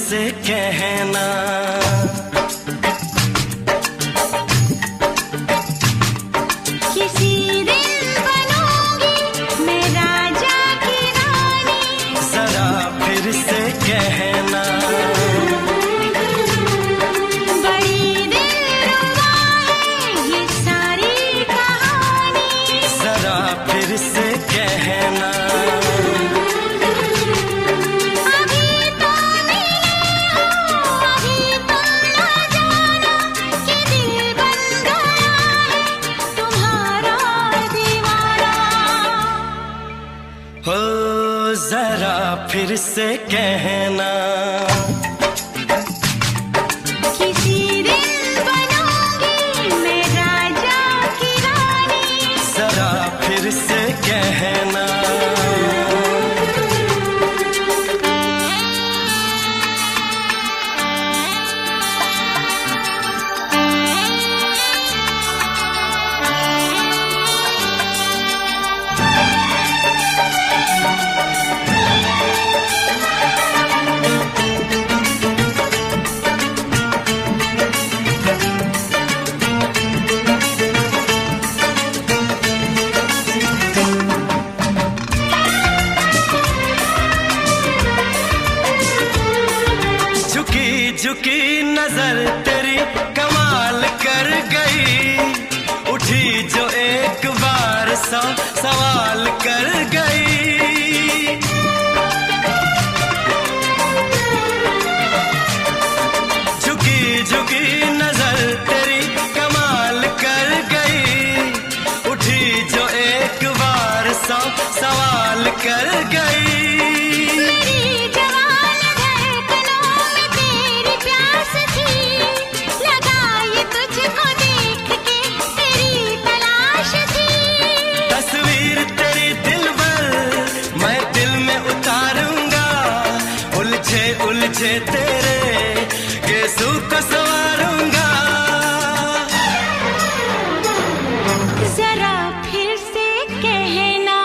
से कहना। किसी दिन बनूंगी मैं राजा की रानी, जरा फिर से कहना। बड़ी दिलरुबा है ये सारी कहानी, जरा फिर से कहना। अभी तो मिले हो, अभी तुम ना जाना कि दिल बन गया है तुम्हारा दीवाना। हो जरा फिर से कहना। किसी दिन बनूंगी मैं राजा की रानी, जरा फिर से कहना। झुकी झुकी नजर तेरी कमाल कर गई, उठी जो एक बार सौ सवाल कर गई। झुकी झुकी नजर तेरी कमाल कर गई, उठी जो एक बार सौ सवाल कर गई। मेरी जवान धड़कनों में तेरी प्यास थी, लगाई तुझको देख के तेरी तलाश थी। तस्वीर तेरी दिल भर मैं दिल में उतारूंगा, उलझे उलझे तेरे गेसू को संवारूंगा। जरा फिर से कहना,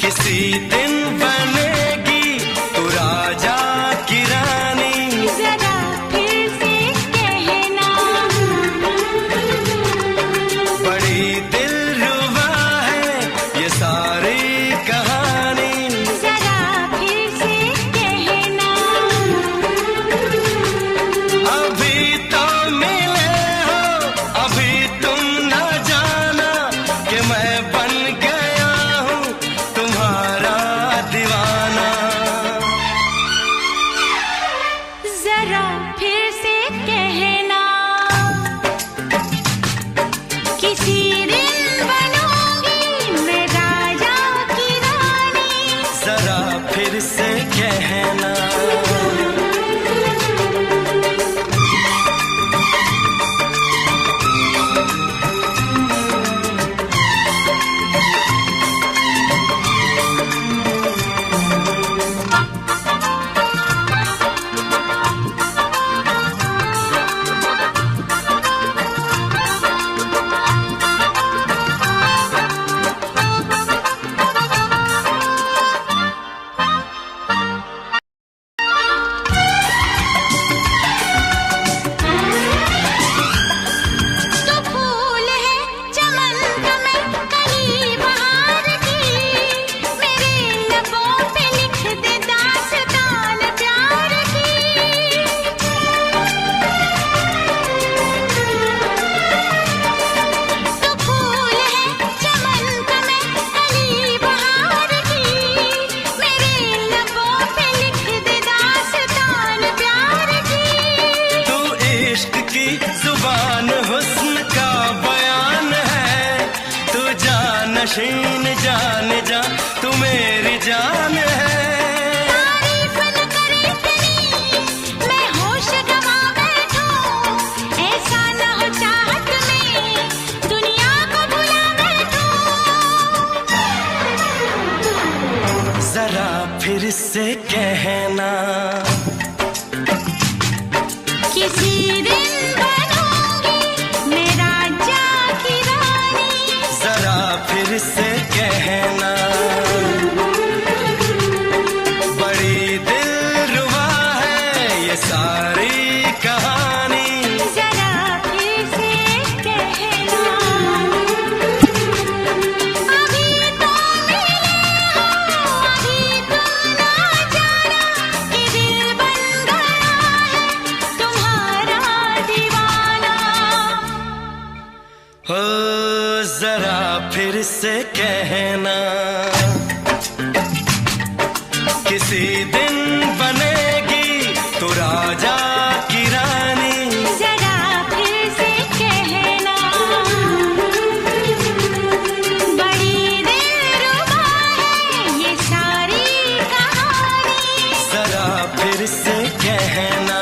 किसी दिन बनेगी तू राजा की रानी, जरा फिर से कहना। बड़ी दिलरुबा है ये सारी कहानी, जरा फिर से कहना। अभी तो मिले हो, अभी तुम न जाना कि मैं बन गया हूँ तुम्हारा दीवाना। जरा फिर से कहना, किसी दिन बनूंगी मैं राजा की रानी, जरा फिर से कहना। तो फूल है चमन का मैं कली बहार की, मेरे लबों पे लिख दे दास्तान प्यार की। तो फूल है चमन का मैं कली बहार की, मेरे लबों पे लिख दे दास्तान प्यार की। तू इश्क की जुबान हुस्न का बयान है, तू जानशीन जान जा तू मेरी जान है। तारीफ न करे इतनी मैं होश गवा बैठूं, ऐसा न हो चाहत में दुनिया को भुला बैठूं। जरा फिर से कहना, किसी दिन बनूंगी मैं राजा की रानी, जरा फिर से कहना। बड़ी फिर से कहना, किसी दिन बनेगी तो राजा की रानी। जरा फिर से कहना, बड़ी दिलरुबा है ये सारी कहानी। जरा फिर से कहना,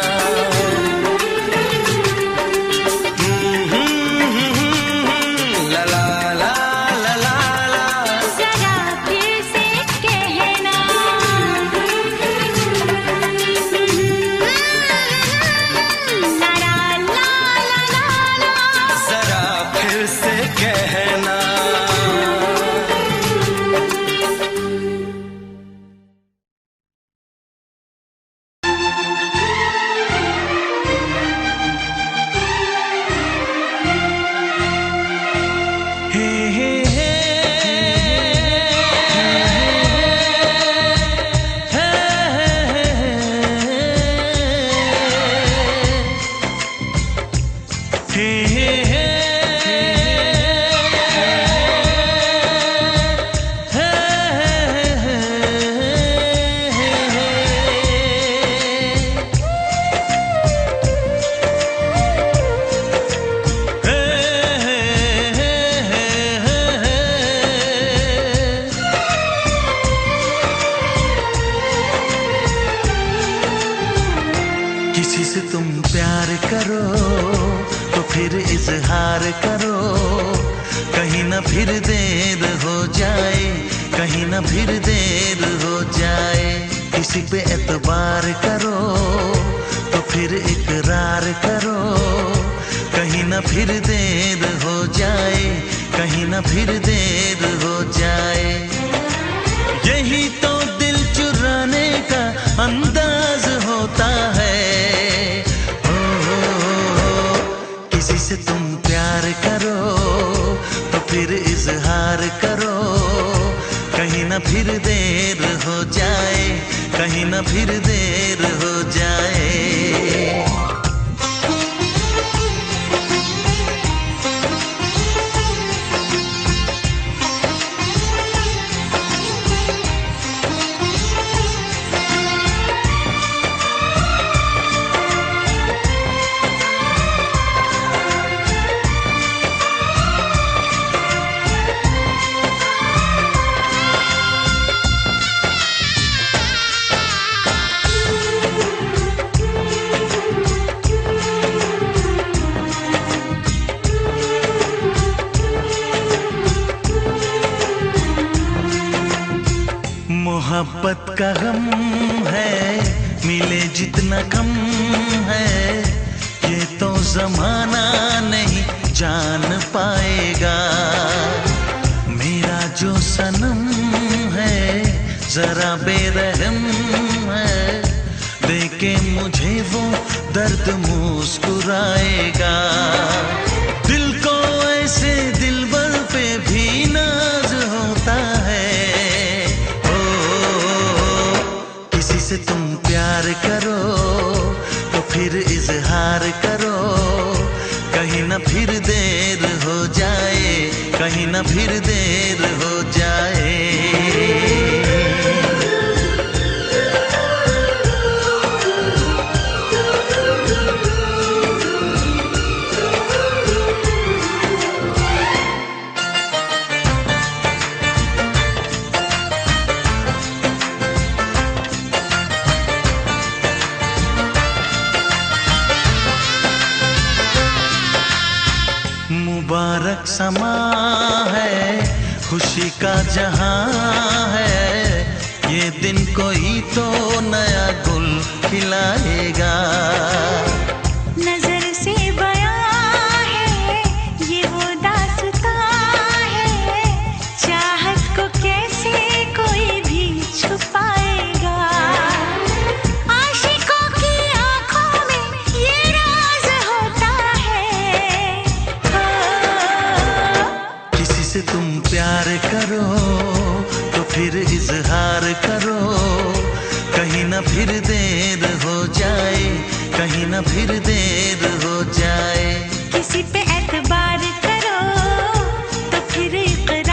ला ला ला ला ला ला। जरा फिर से कहना, ला ला ला ला ला। जरा फिर से कहना। हे हे हे किसी से तुम प्यार करो तो फिर इजहार करो, कहीं ना फिर देर हो जाए, कहीं ना फिर देर हो जाए। किसी पे एतबार करो तो फिर इकरार करो, कहीं ना फिर देर हो जाए, कहीं ना फिर देर हो जाए। यही तो दिल चुराने का अंदाज होता है। किसी से तुम प्यार करो तो फिर इजहार करो, कहीं ना फिर देर हो जाए, कहीं ना फिर देर हो जाए। मोहब्बत का गम है, मिले जितना कम है, ये तो जमाना नहीं जान पाएगा। मेरा जो सनम है जरा बेरहम है, देखे मुझे वो दर्द मुस्कुराएगा। दिल को ऐसे दिलबर पे भी नाज होता है। किसी से तुम प्यार करो तो फिर इजहार करो, कहीं ना फिर देर हो जाए, कहीं ना फिर देर हो जाए। मुबारक समा है, खुशी का जहां है, ये दिन कोई तो नया गुल खिलाएगा। नजर से बयां है ये वो दास्तां है, चाहत को कैसे कोई भी छुपाएगा। आशिकों की आंखों में ये राज होता है। किसी से तुम प्यार करो तो फिर इजहार करो, कहीं ना फिर देर हो जाए, कहीं ना फिर देर हो जाए। किसी पे एतबार करो तो फिर इकरार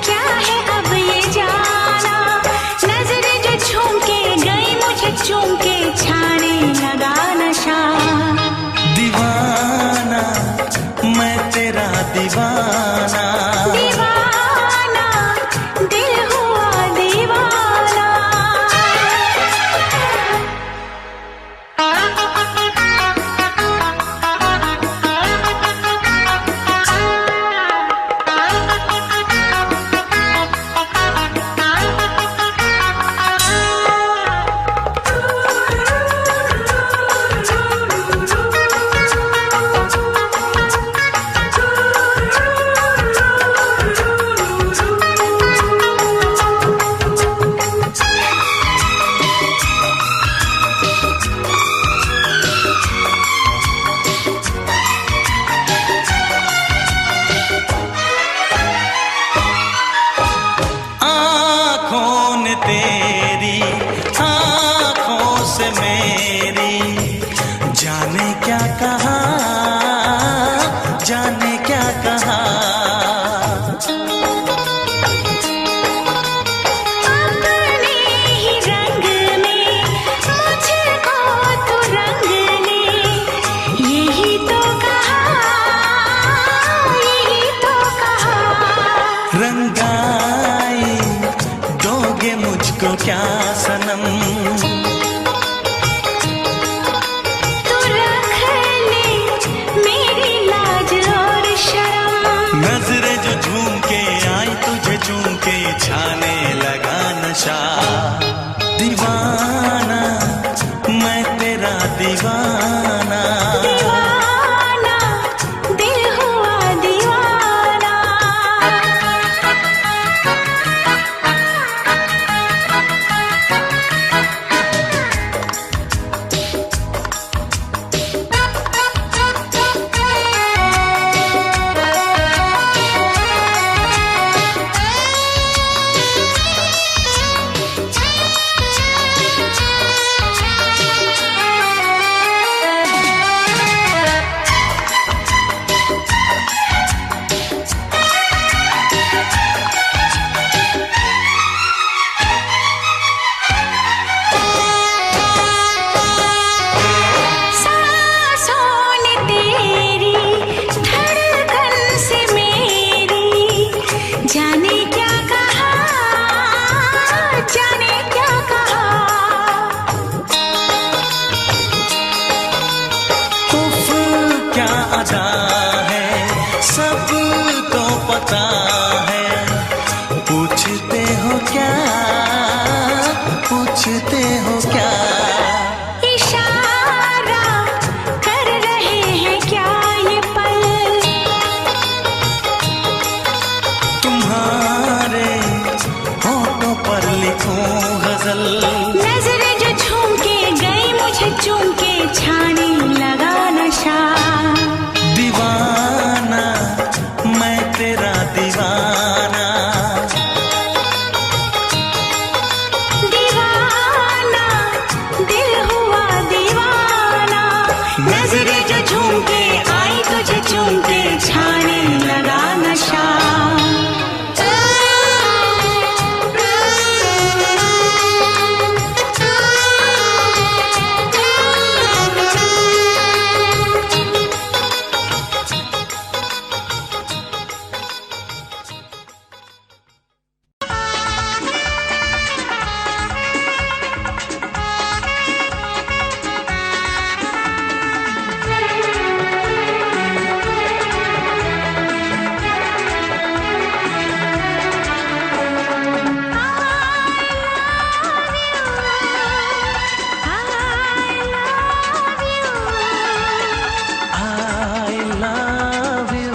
क्या है अब ये जाना, नजर जो से मेरी, जाने क्या कहा, जाने क्या कहा। अपने ही रंग में मुझको तू रंग ले, यही तो कहा, यही तो कहा। रंगाई दोगे मुझको क्या सनम, तू रख ले मेरी लाज और शर्म। नजरें जो झूम के आई तुझे चूम के छाने लगा नशा। दीवाना मैं तेरा दीवाना, दीवाना दिल हुआ दीवाना। सांसों ने तेरी धड़कन से मेरी, जाने क्या कहा, जाने क्या कहा। उफ क्या अदा है सबको पता है। पूछते हो क्या, पूछते हो क्या। इशारा कर रहे हैं क्या ये पल, तुम्हारे होठों पर लिखूं गजल। नजरें जो झूम के गई मुझे चूम के छाने लगा नशा। दीवाना मैं तेरा दीवाना, दीवाना दिल हुआ दीवाना। नजरें जो झूम के आई तुझे चूम के छाने लगा नशा। I love you,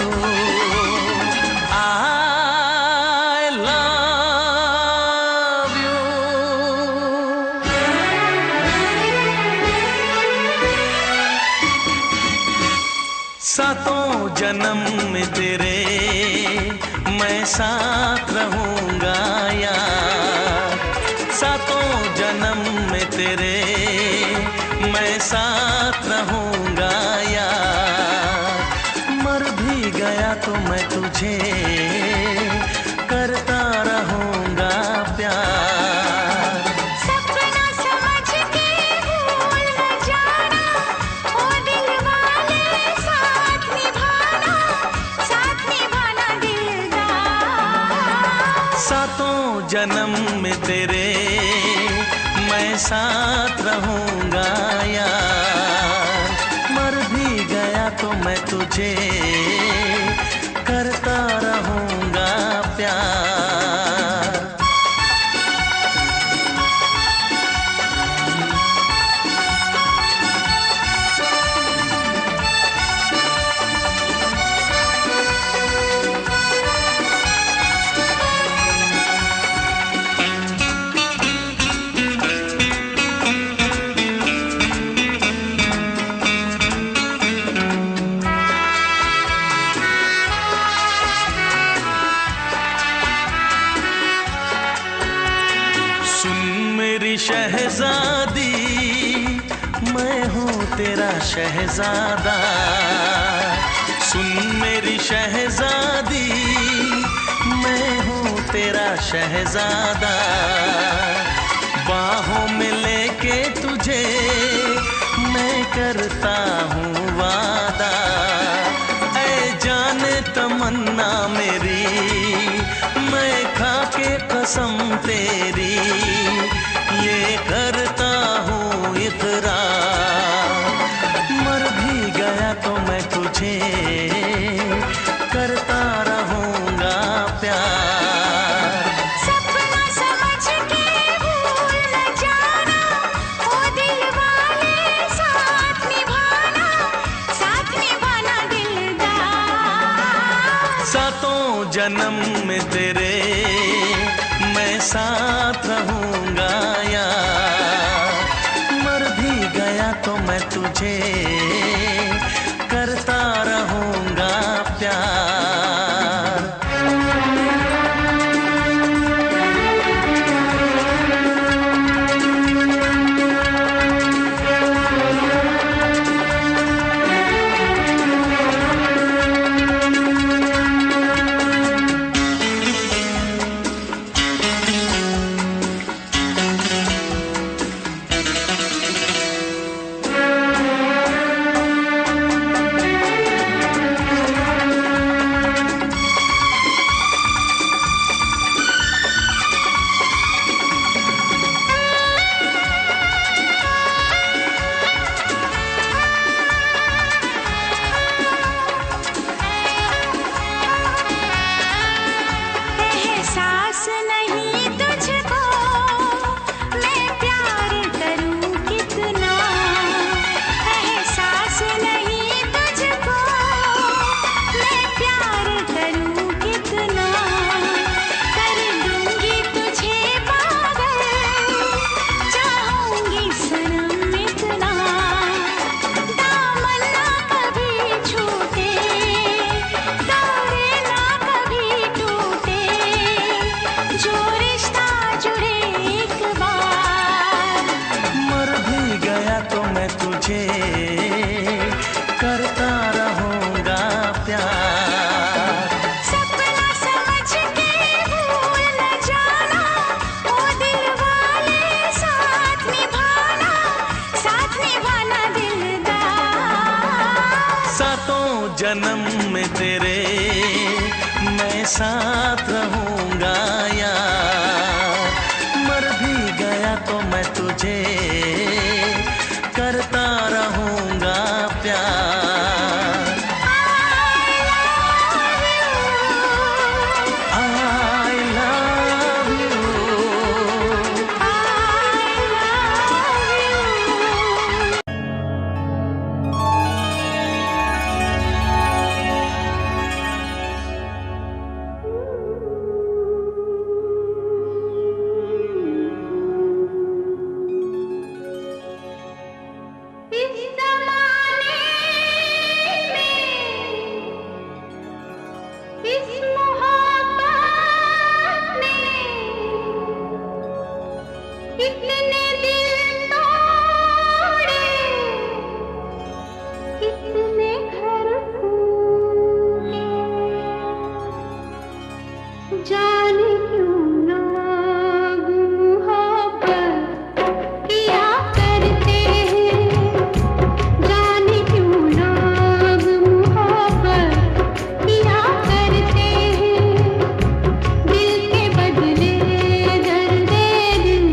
I love you। सातों जन्म में तेरे मैं साथ रहूंगा यार। सातों जन्म में तेरे मैं साथ रहूंगा यार। मर भी गया तो मैं तुझे करता रहूंगा प्यार। सपना समझ के भूल न जाना, ओ दिल वाले साथ निभाना, साथ निभाना दिलदार। सातों जन्म में तेरे मैं साथ रहूंगा यार। मर भी गया तो मैं तुझे करता रहूंगा प्यार। शहजादी मैं हूँ तेरा शहजादा। सुन मेरी शहजादी, मैं हूँ तेरा शहजादा। बाहों में लेके तुझे मैं करता हूँ वादा। ऐ जाने तमन्ना मेरी, मैं खा के कसम तेरी ये करता हूँ इकरार। मर भी गया तो मैं तुझे करता रहूँगा प्यार। सपना समझ के भूल न जाना, ओ दिल वाले साथ निभाना दिलदार। सातों जन्म में तेरे मैं साथ रहूँगा यार। मर भी गया तो मैं तुझे करता रहूँगा प्यार। एहसास नहीं तुझको मैं प्यार करूं कितना, एहसास नहीं तुझको मैं प्यार करूं कितना। कर दूंगी तुझे पागल, चाहूंगी सनम इतना। दामन ना कभी छूटे, तारे ना कभी टूटे, जो रिश्ता जुड़े एक बार। मर भी गया तो मैं तुझे करता रहूँगा प्यार। सपना समझ के भूल न जाना, ओ दिल वाले साथ निभाना दिलदार। सातों जन्म में तेरे मैं साथ रहूँगा यार। मर भी गया तो मैं तुझे करता रहूँगा प्यार। I love you। इस ज़माने में, इस मोहब्बत में कितने दिल तोड़े, कितने घर फूटे। जाने क्यों लोग मोहब्बत किया करते हैं, जाने क्यों लोग मोहब्बत किया करते हैं। दिल के बदले दर्द दिल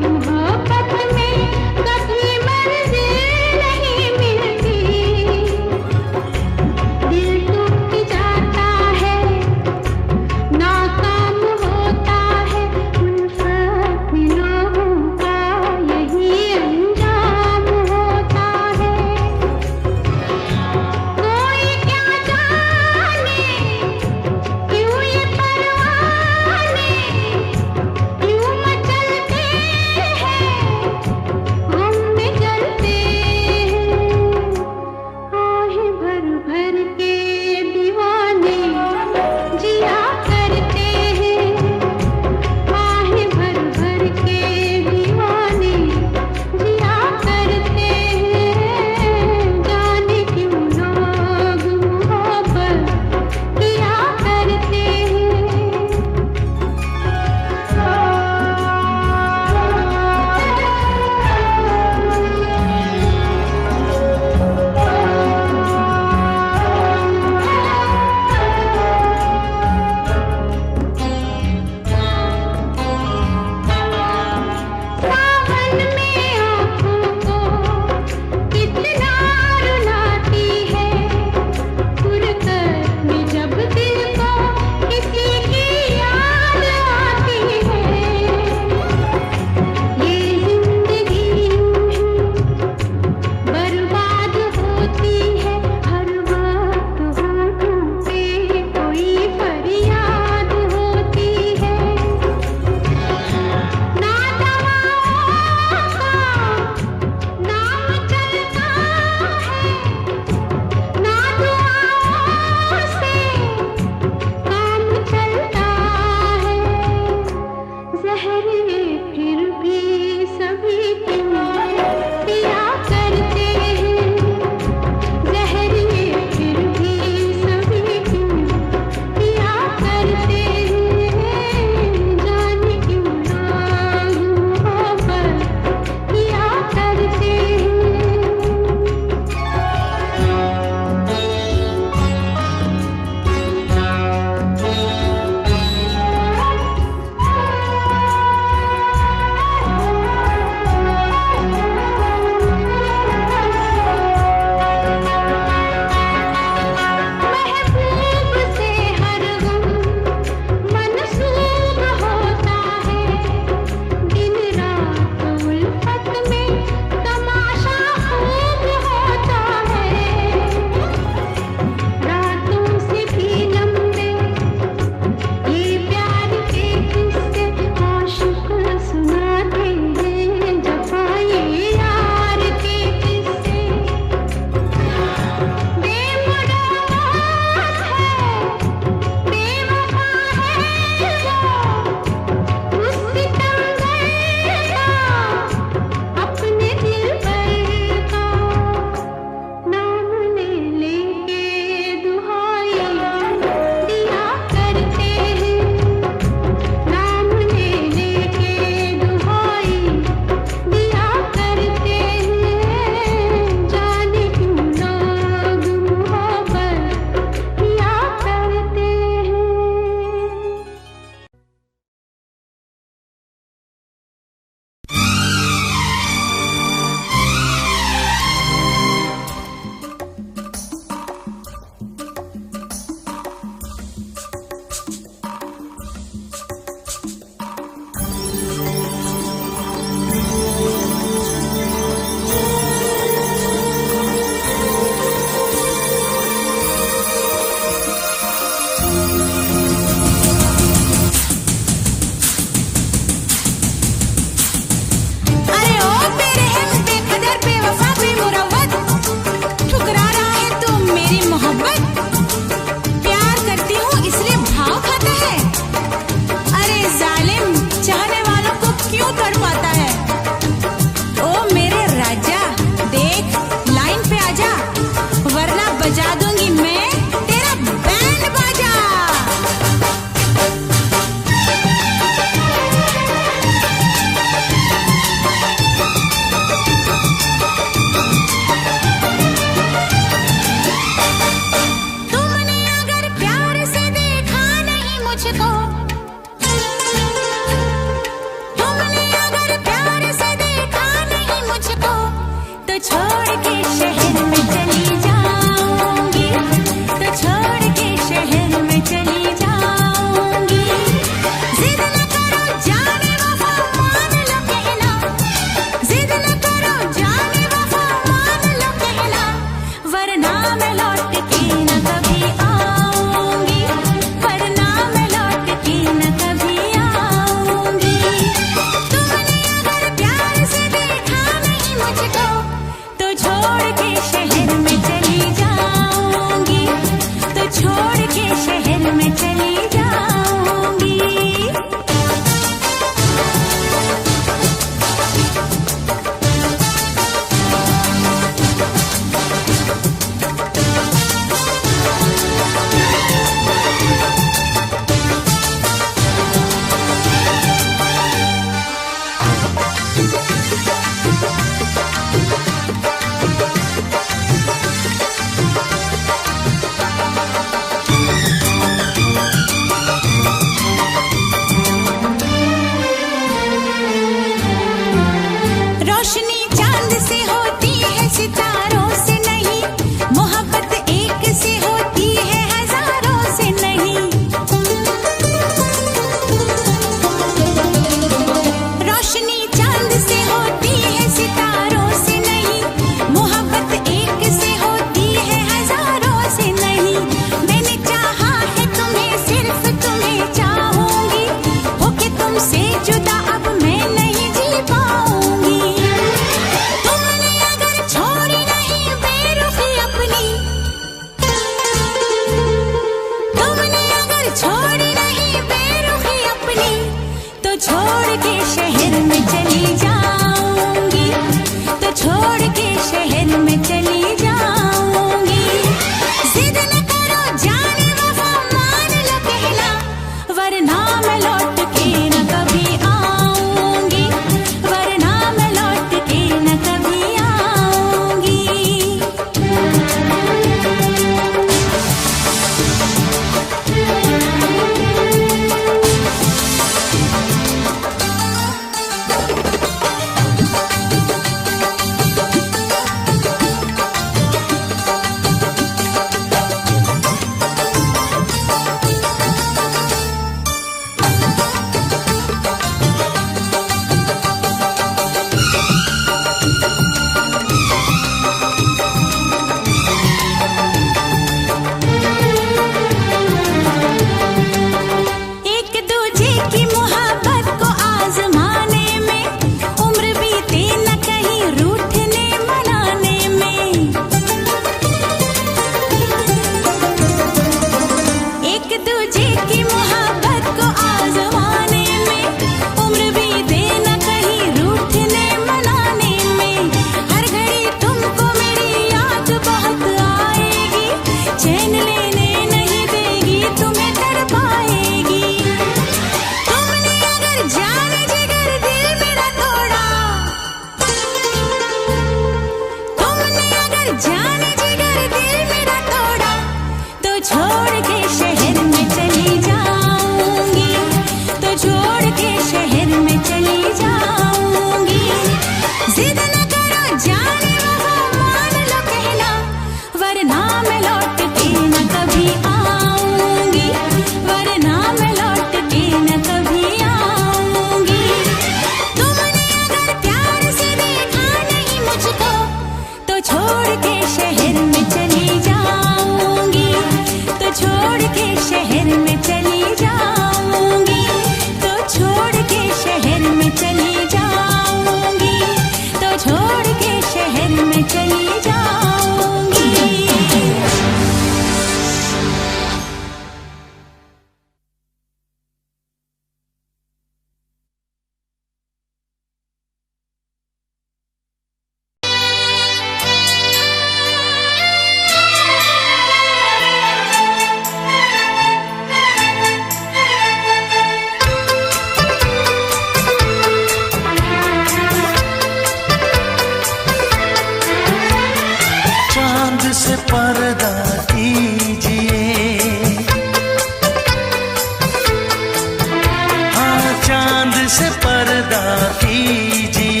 कीजिए,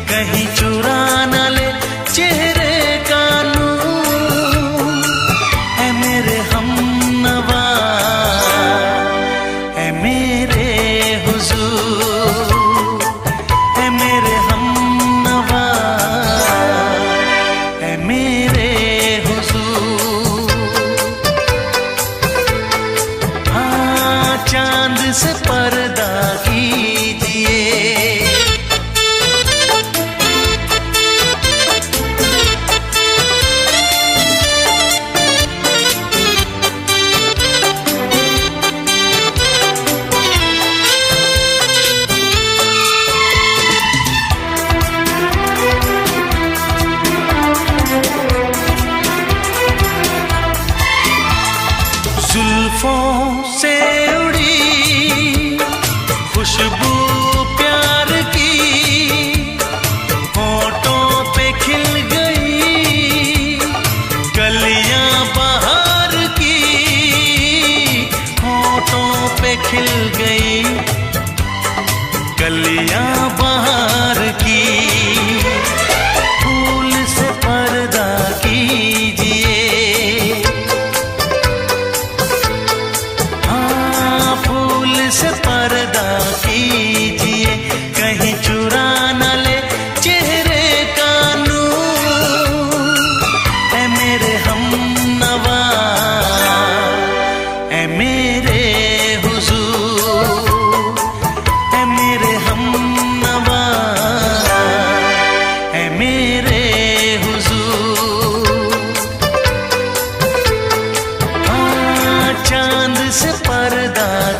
कहीं चुरा न ले चेहरे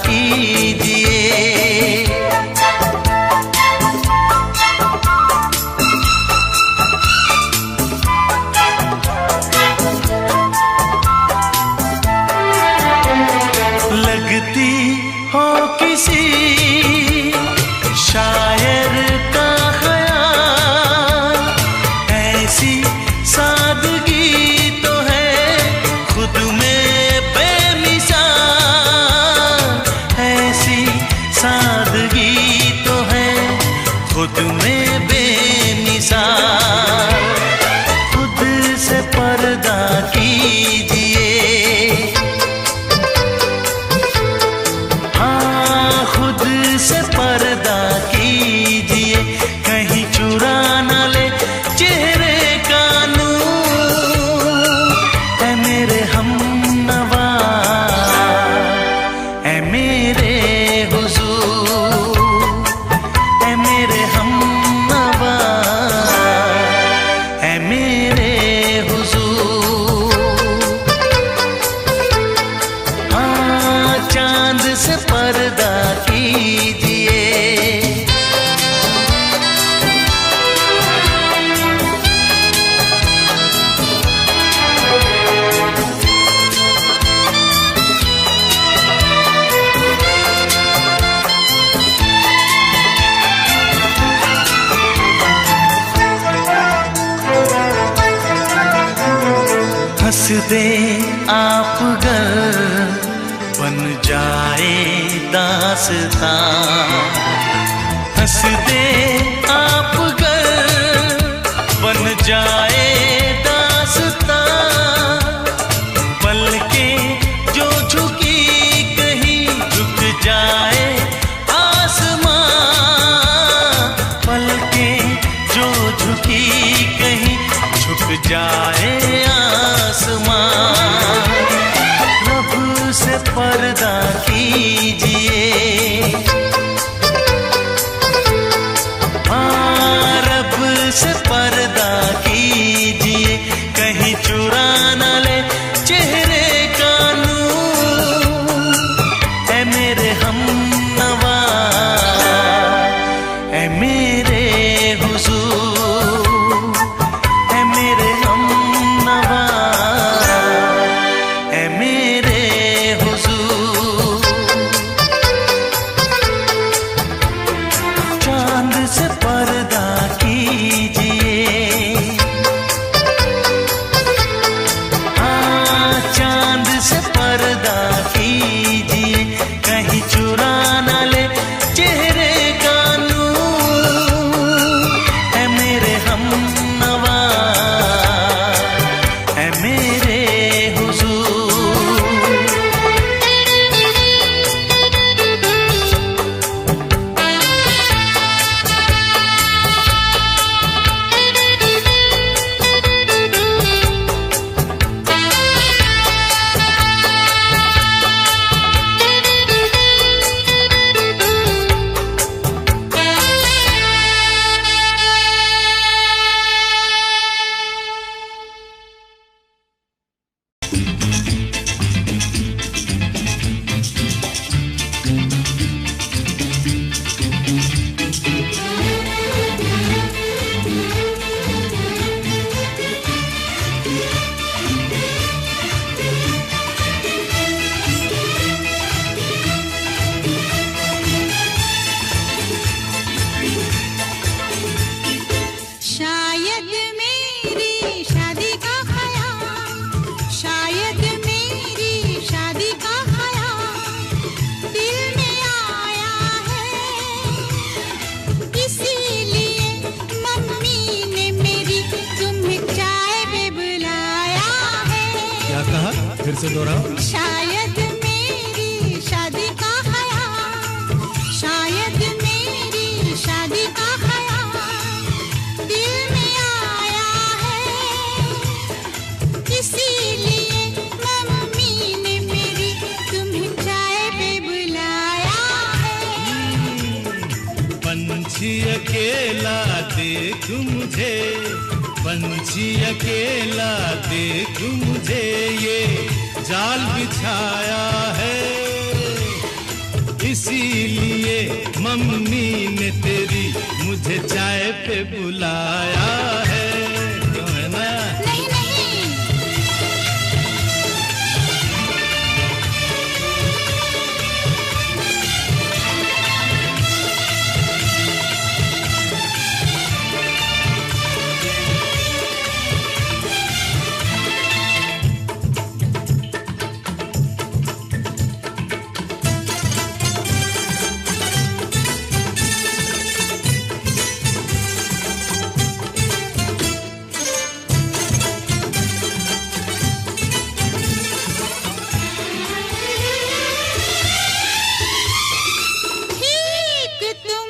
कीजिए। लगती हो किसी शायर का ख़याल, ऐसी सादगी तो है खुद में बेमिसाल, ऐसी सादगी तो है खुद में बेमिसाल। खुद से पर्दा कीजिए, खुद से पर्दा कीजिए, कहीं चुरा न ले चेहरे का नूर। ऐ मेरे हमनवा, ऐ मेरे हुजूर, ऐ मेरे हमनवा, ऐ मेरे हुजूर। हाँ, चांद से पर्दा कीजिए। हंस दे आप गर बन जाए दास्तां, हंस दे आप गर बन जाए दास्तां। पलकें जो झुकी कहीं झुक जाए आसमां, पलकें जो झुकी कहीं झुक जाए आसमां। रब से पर्दा कीजिए, हाँ रब से पर्दा कीजिए, कहीं चुरा न ले चेहरे का नूर। ऐ मेरे हमनवा, ऐ मेरे हुजूर, ऐ मेरे हमनवा, ऐ मेरे हुजूर। चांद से पर्दा कीजिए, हाँ चांद से पर्दा कीजिए, कहीं चुरा न ले चेहरे का नूर। ऐ मेरे हमनवा, ऐ मेरे हुजूर। शायद मेरी शादी का ख्याल, शायद मेरी शादी का ख्याल दिल में आया है, इसीलिए मम्मी ने मेरी तुम्हें चाय पे बुलाया है। क्या कहा? फिर से दोहराओ। शायद मेरी शादी का ख्याल, शायद मेरी शादी का ख्याल दिल में आया है, इसीलिए मम्मी ने मेरी तुम्हें चाय पे बुलाया है। पंछी अकेला देख मुझे, पंछी अकेला देख मुझे, ये जाल बिछाया है। इसीलिए मम्मी ने तेरी मुझे चाय पे बुलाया है, क्यों है ना? नहीं नहीं, ठीक तुम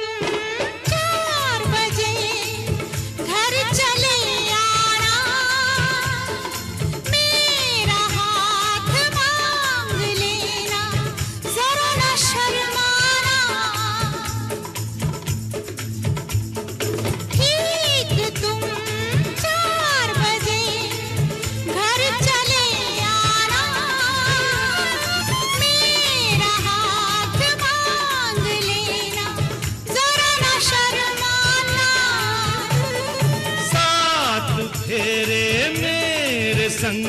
4 बजे घर चले आना, मेरा हाथ मांग लेना, जरा न शर्माना। ठीक तुम 4 बजे घर चले आना, मेरा हाथ मांग लेना, जरा न शर्माना। साथ फेरे मेरे संग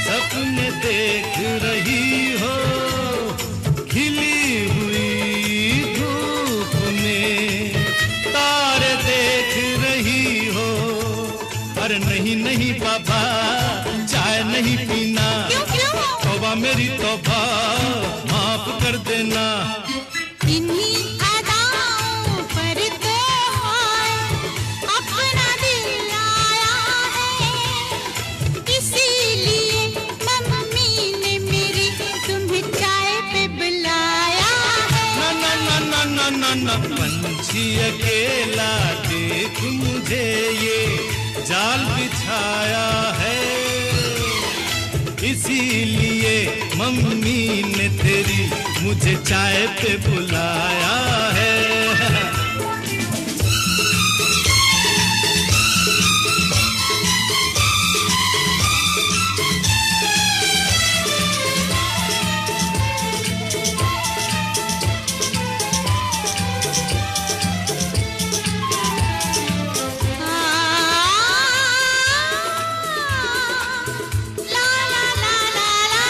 सपने देख रही हो, खिली हुई धूप में तारे देख रही हो। अरे नहीं नहीं बाबा, चाय नहीं पीना, क्यों क्यों? तौबा मेरी तौबा, माफ कर देना। इन्हीं अदाओं पर तो हाय अपना दिल आया है, इसीलिए मम्मी ने मेरी तुम्हें चाय पे बुलाया है। ना ना ना ना ना ना ना, पंछी अकेला देख मुझे ये जाल बिछाया है, इसीलिए मम्मी ने तेरी मुझे चाय पे बुलाया है। ला ला ला ला ला,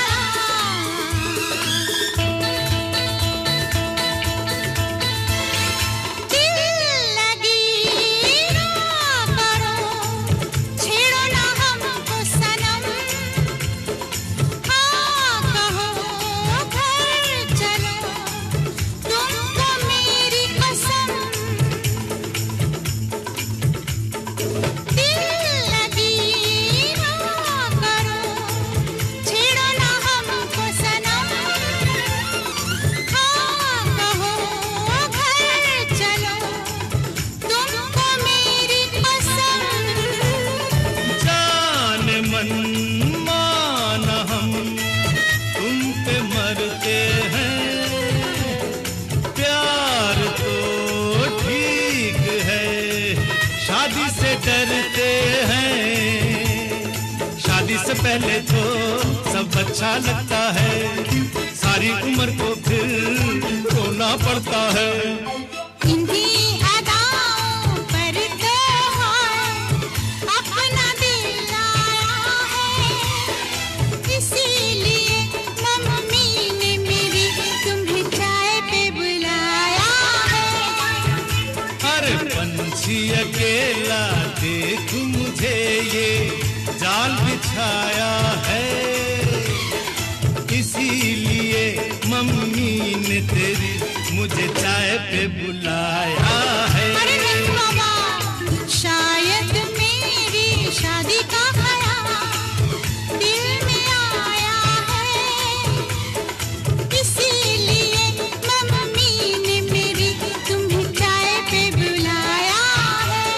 दिल लगी ना करो, छेड़ो ना हमको सनम, हाँ कहो घर चलो, तुमको मेरी कसम। दिल लगी ना करो, छेड़ो ना हमको सनम, हाँ कहो घर चलो, तुमको मेरी कसम। जान मन मान हम तुम पे मरते हैं, प्यार तो ठीक है, शादी से डरते हैं। शादी से पहले तो सब अच्छा लगता है, सारी उम्र को फिर रोना पड़ता है। इन्हीं अदाओं पर तो हाय अपना दिल आया है, इसीलिए मम्मी ने मेरी तुम्हें चाय पे बुलाया है। अरे पंछी अकेला देख मुझे ये जाल बिछाया है, इसीलिए मम्मी ने तेरी मुझे चाय पे बुलाया है। अरे नहीं बाबा, शायद मेरी शादी का ख्याल दिल में आया है, इसीलिए मम्मी ने मेरी तुम्हें चाय पे बुलाया है।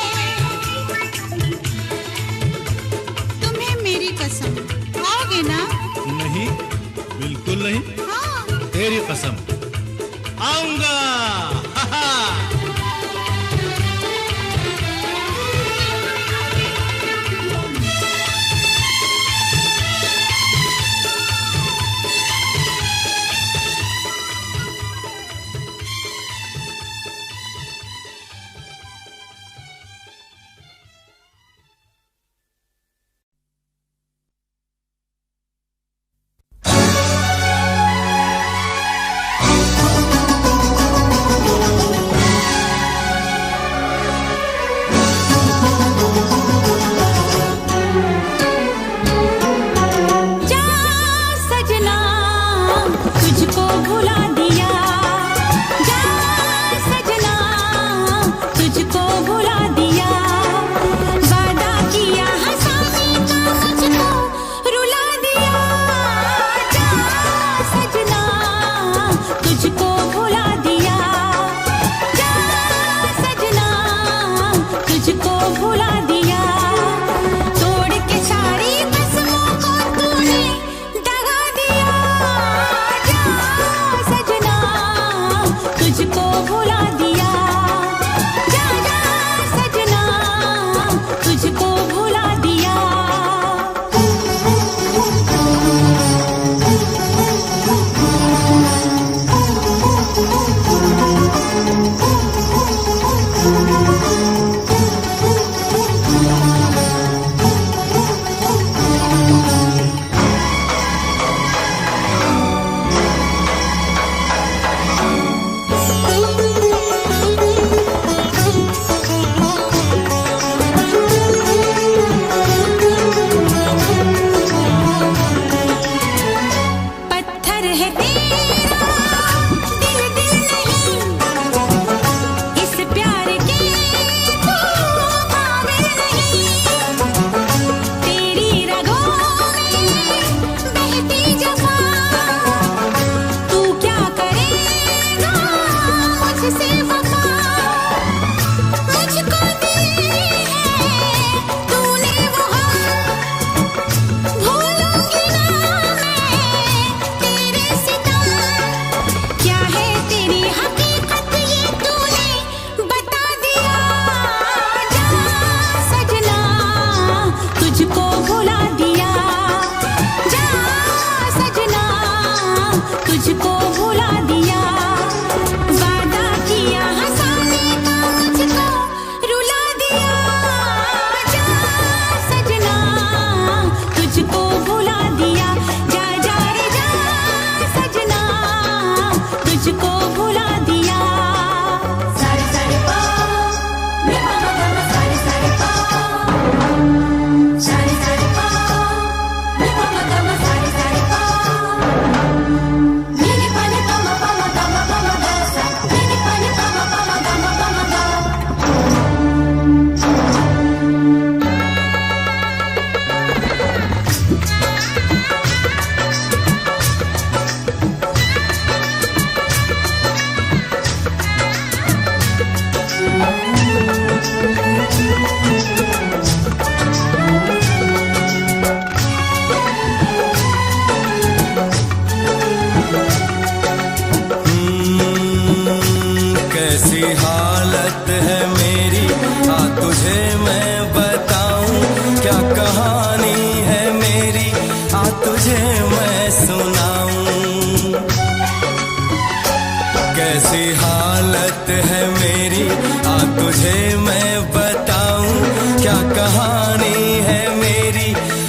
तुम्हें मेरी कसम, आओगे ना? नहीं, बिल्कुल नहीं, हाँ। तेरी कसम आऊंगा। हा हा।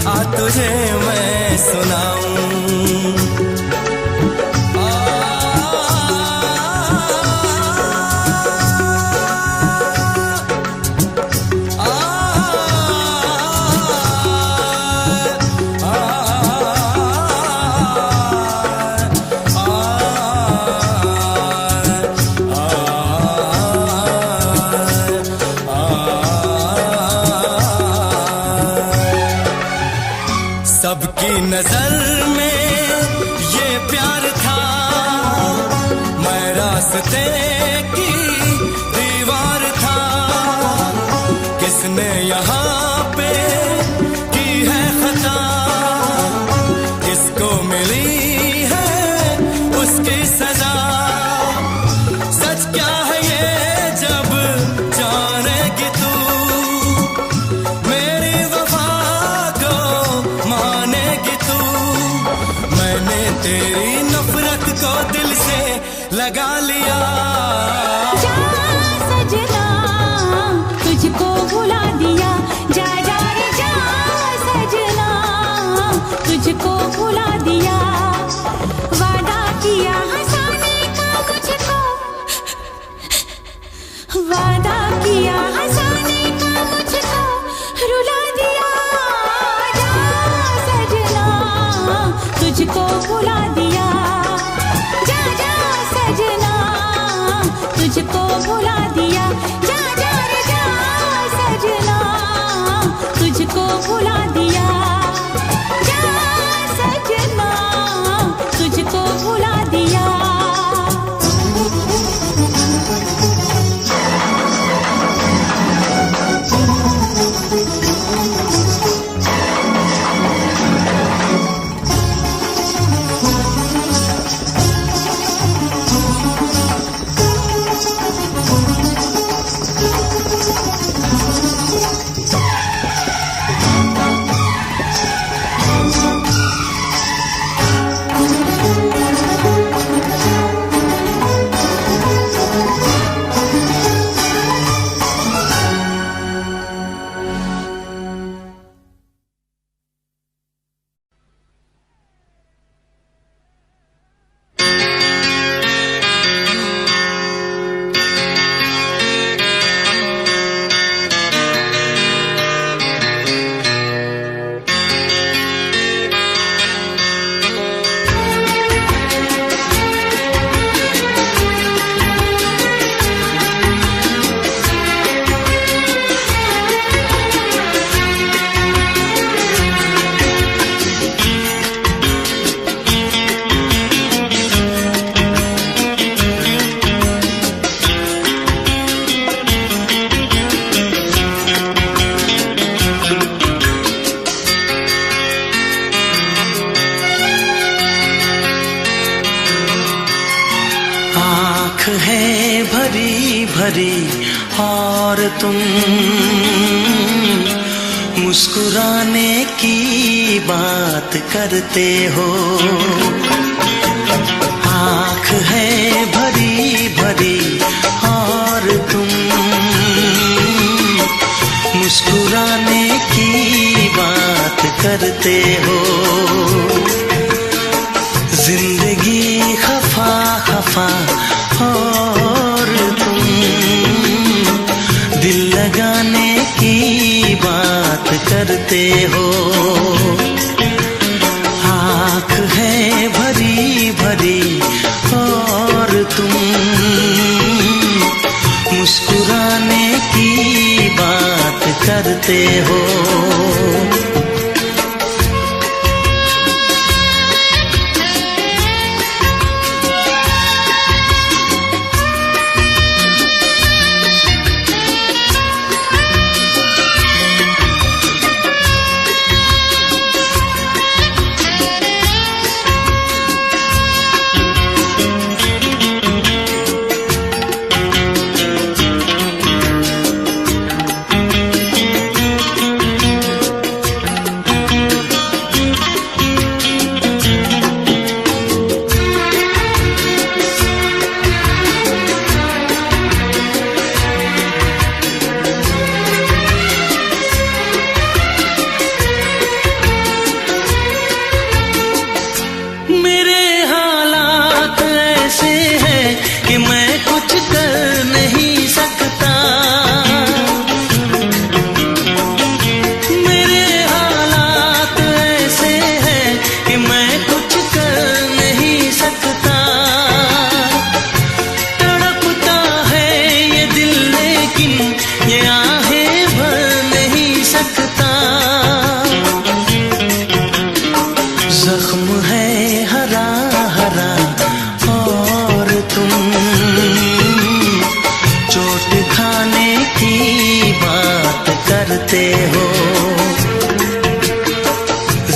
आ तुझे मैं सुनाऊं। सबकी नजर में ये प्यार था, मैं रास्ते की दीवार था। किसने यहाँ पे की है खता, किसको मिली है उसकी सजा। सच क्या है ये जब जानेगी तू, मेरी वफा को मानेगी तू। मैंने तेरी नफरत को दिल से लगा लिया। जा सजना तुझको भुला दिया, जा जा रे जा सजना तुझको भुला दिया। वादा किया हंसाने का मुझको, वादा किया हंसाने का मुझको रुला दिया। जा सजना तुझको भुला दिया, जा जा सजना तुझको भुला दिया। जा जा रे जा सजना तुझको भुला दिया, जा सजना तुझको भुला दिया। आँख है भरी भरी और तुम मुस्कुराने की बात करते हो। आँख है भरी भरी और तुम मुस्कुराने की बात करते हो। जिंदगी खफा खफा और तुम दिल लगाने की बात करते हो। आँख है भरी भरी और तुम मुस्कुराने की बात करते हो।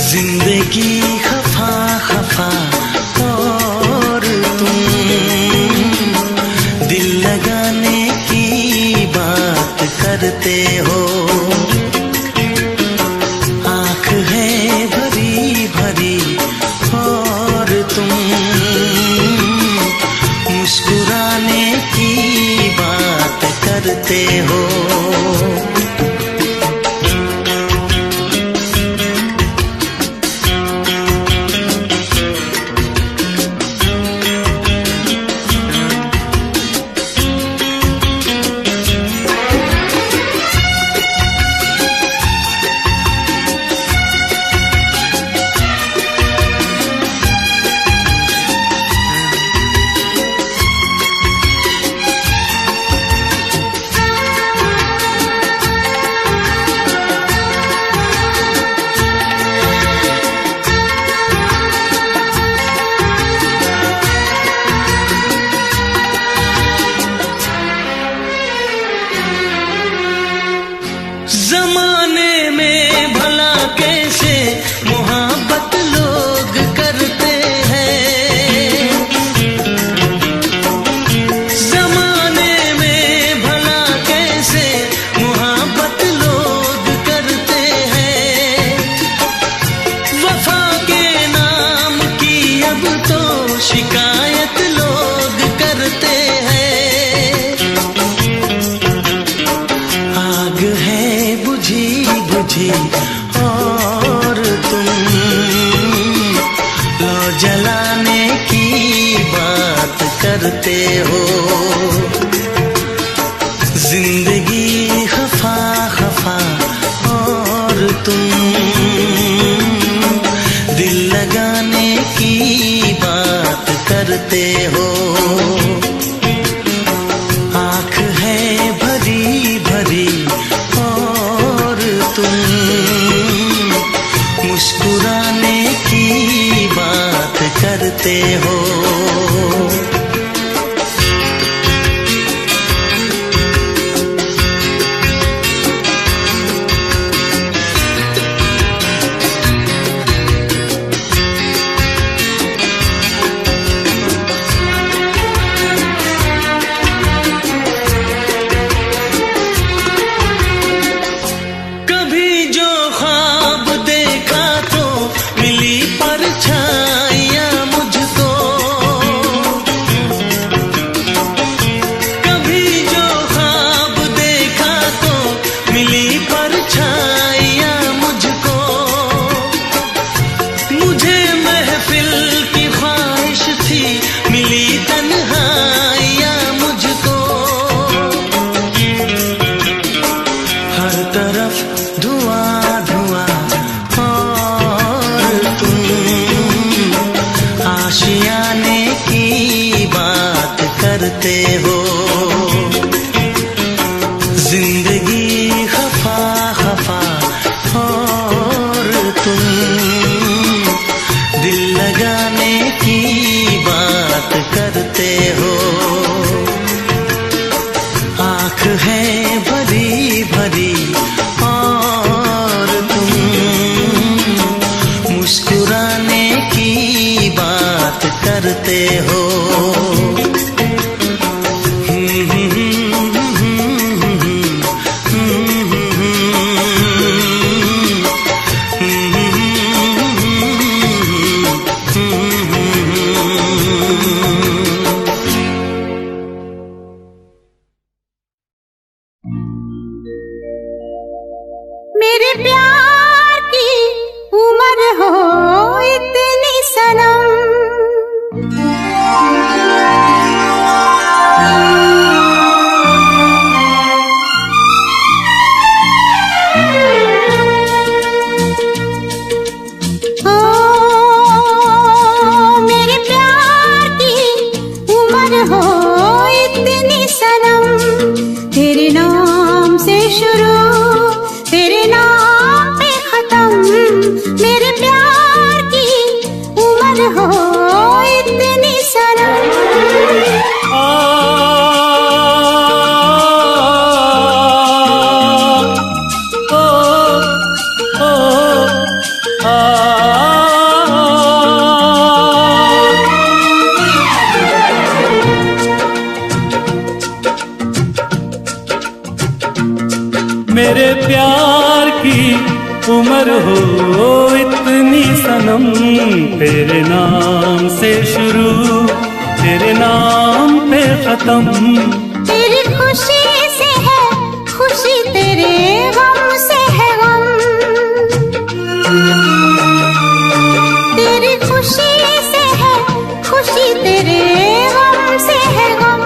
जिंदगी खफा खफा और तुम दिल लगाने की बात करते हो। आँख है भरी भरी और तुम मुस्कुराने की बात करते हो। जमाने में भला कैसे मोहब्बत लोग करते हैं। जमाने में भला कैसे मोहब्बत लोग करते हैं। वफा के नाम की अब तो शिकायत लोग करते हैं। आग है बुझी बुझी और तुम लो जलाने की बात करते हो। जिंदगी खफा खफा और तुम दिल लगाने की बात करते हो। आँख है भरी भरी और तुम मुस्कुराने की बात करते हो। कभी जो ख्वाब देखा तो मिली परछाइयाँ मुझको। कभी जो ख्वाब देखा तो मिली परछाइयाँ मुझको। मुझे महफिल की ख्वाहिश थी मिली तन्हाइयाँ मुझको। हर तरफ धुआं धुआं और तुम आशियाने की बात करते हो। जिंदगी खफा खफा और तुम दिल लगाने की बात करते हो। आँख है भरी भरी और तुम मुस्कुराने की बात करते हो। मेरे प्यार की उम्र हो इतनी सनम। ओ मेरे प्यार की उम्र हो इतनी सनम। तेरे नाम से शुरू तेरे नाम पे खत्म। मेरे प्यार की उम्र हो इतनी सनम। आ हो इतनी सनम, तेरे नाम से शुरू, तेरे नाम पे खत्म। तेरी खुशी से है खुशी, तेरे गम से है गम। तेरी खुशी से है खुशी, तेरे गम से है गम।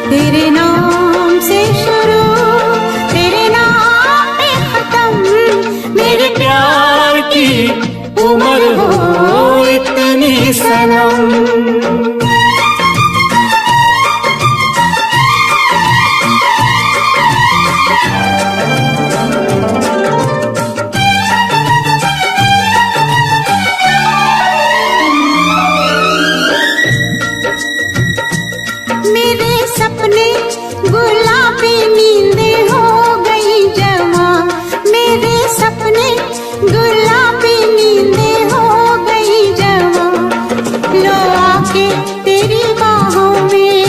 तेरे नाम से शुरू, तेरे नाम पे खत्म। मेरे प्यार की उम्र हो इतनी सनम। मेरे सपने गुलाबी नींदें हो गई जवां। मेरे सपने गुलाबी नींदें हो गई जवां। लो आके तेरी बाहों में,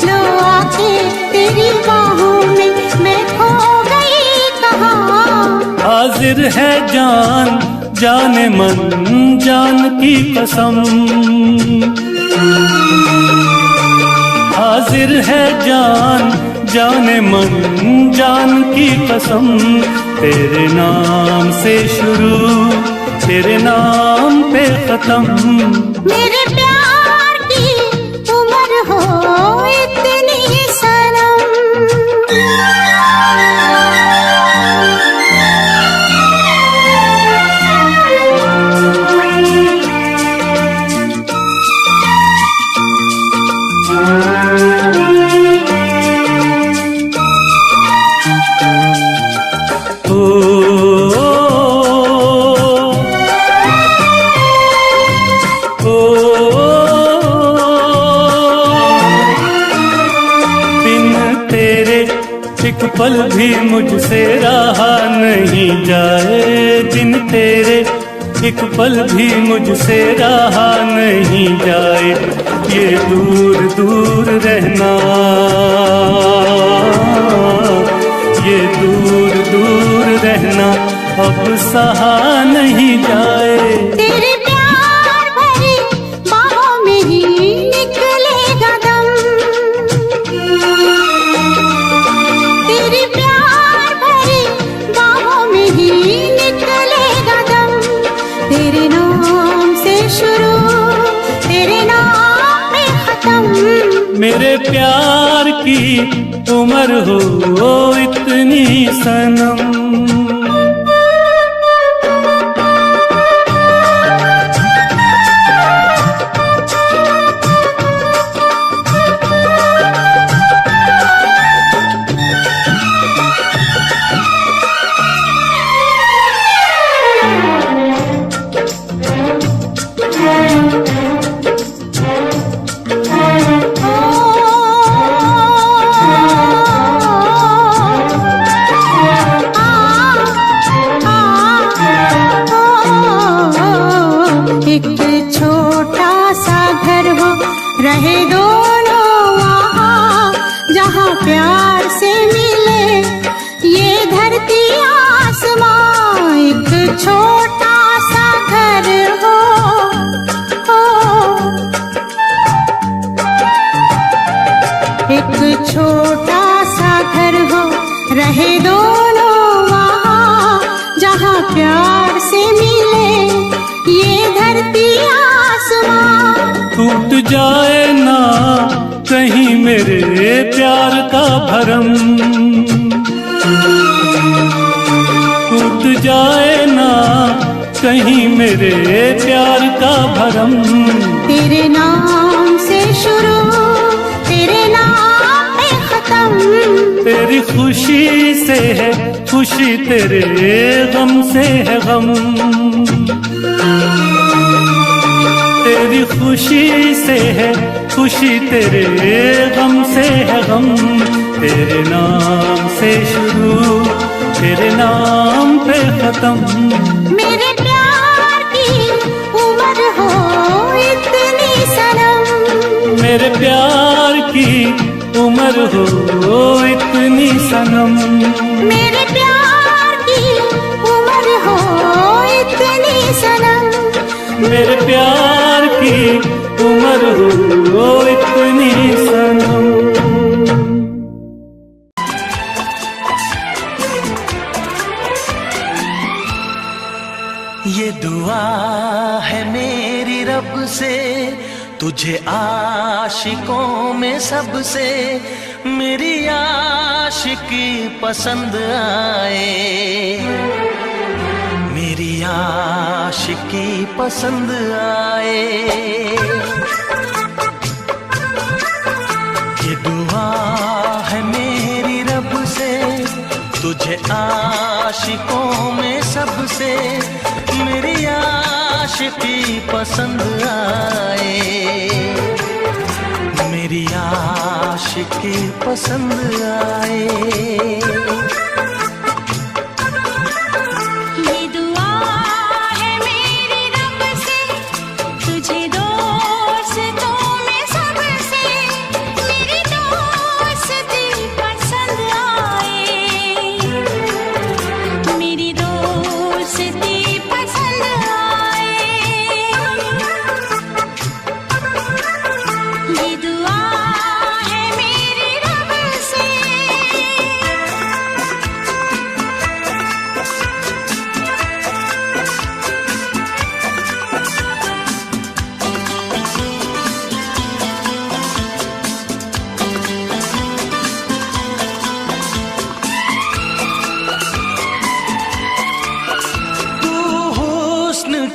लो आके तेरी बाहों में मैं खो गई कहाँ। हाजिर है जान जाने मन जान की कसम, हाजिर है जान जाने मन जान की कसम। तेरे नाम से शुरू, तेरे नाम पे खत्म। मेरे प्यार की उम्र हो इतनी सनम। एक पल भी मुझसे रहा नहीं जाए, दिन तेरे एक पल भी मुझसे रहा नहीं जाए। ये दूर दूर रहना, ये दूर दूर रहना अब सहा नहीं जाए। तेरे प्यार भरी बाहों में ही निकलेगा दम। तेरे प्यार भरी बाहों में ही निकलेगा दम। तेरे नाम से शुरू, तेरे नाम पे खत्म। मेरे प्यार की उम्र हो इतनी सनम। एक छोटा सा घर हो, रहे दोनों वहाँ, जहाँ प्यार से मिले ये धरती आसमां। एक छोटा सा घर हो, एक छोटा सा घर हो, रहे दोनों वहाँ, जहाँ प्यार से मिले ये धरती आसमां। टूट जाए ना कहीं मेरे प्यार का भरम, टूट जाए ना कहीं मेरे प्यार का भरम। तेरे नाम से शुरू, तेरे नाम पे खत्म। तेरी खुशी से है खुशी, तेरे गम से है गम। तेरी खुशी से है खुशी, तेरे गम से है गम। तेरे नाम से शुरू, तेरे नाम पे खत्म। मेरे प्यार की उम्र हो इतनी सनम। मेरे प्यार की उम्र हो इतनी सनम। मेरे प्यार ये दुआ है मेरी रब से, तुझे आशिकों में सबसे मेरी आशिकी पसंद आए, मेरी आशिकी पसंद आए। ये दुआ है मेरी रब से, तुझे आशिकों में सबसे मेरी आशिकी पसंद आए, मेरी आशिकी पसंद आए।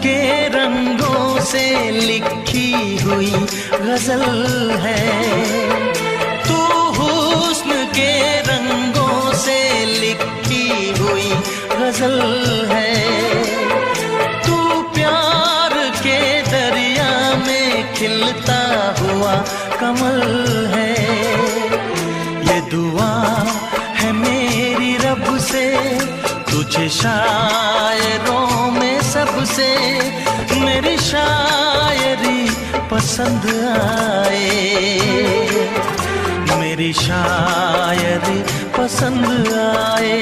के रंगों से लिखी हुई गजल है, तू हुस्न के रंगों से लिखी हुई गजल है, तू प्यार के दरिया में खिलता हुआ कमल है। ये दुआ है मेरी रब से, तुझे शायरों में सबसे मेरी शायरी पसंद आए, मेरी शायरी पसंद आए।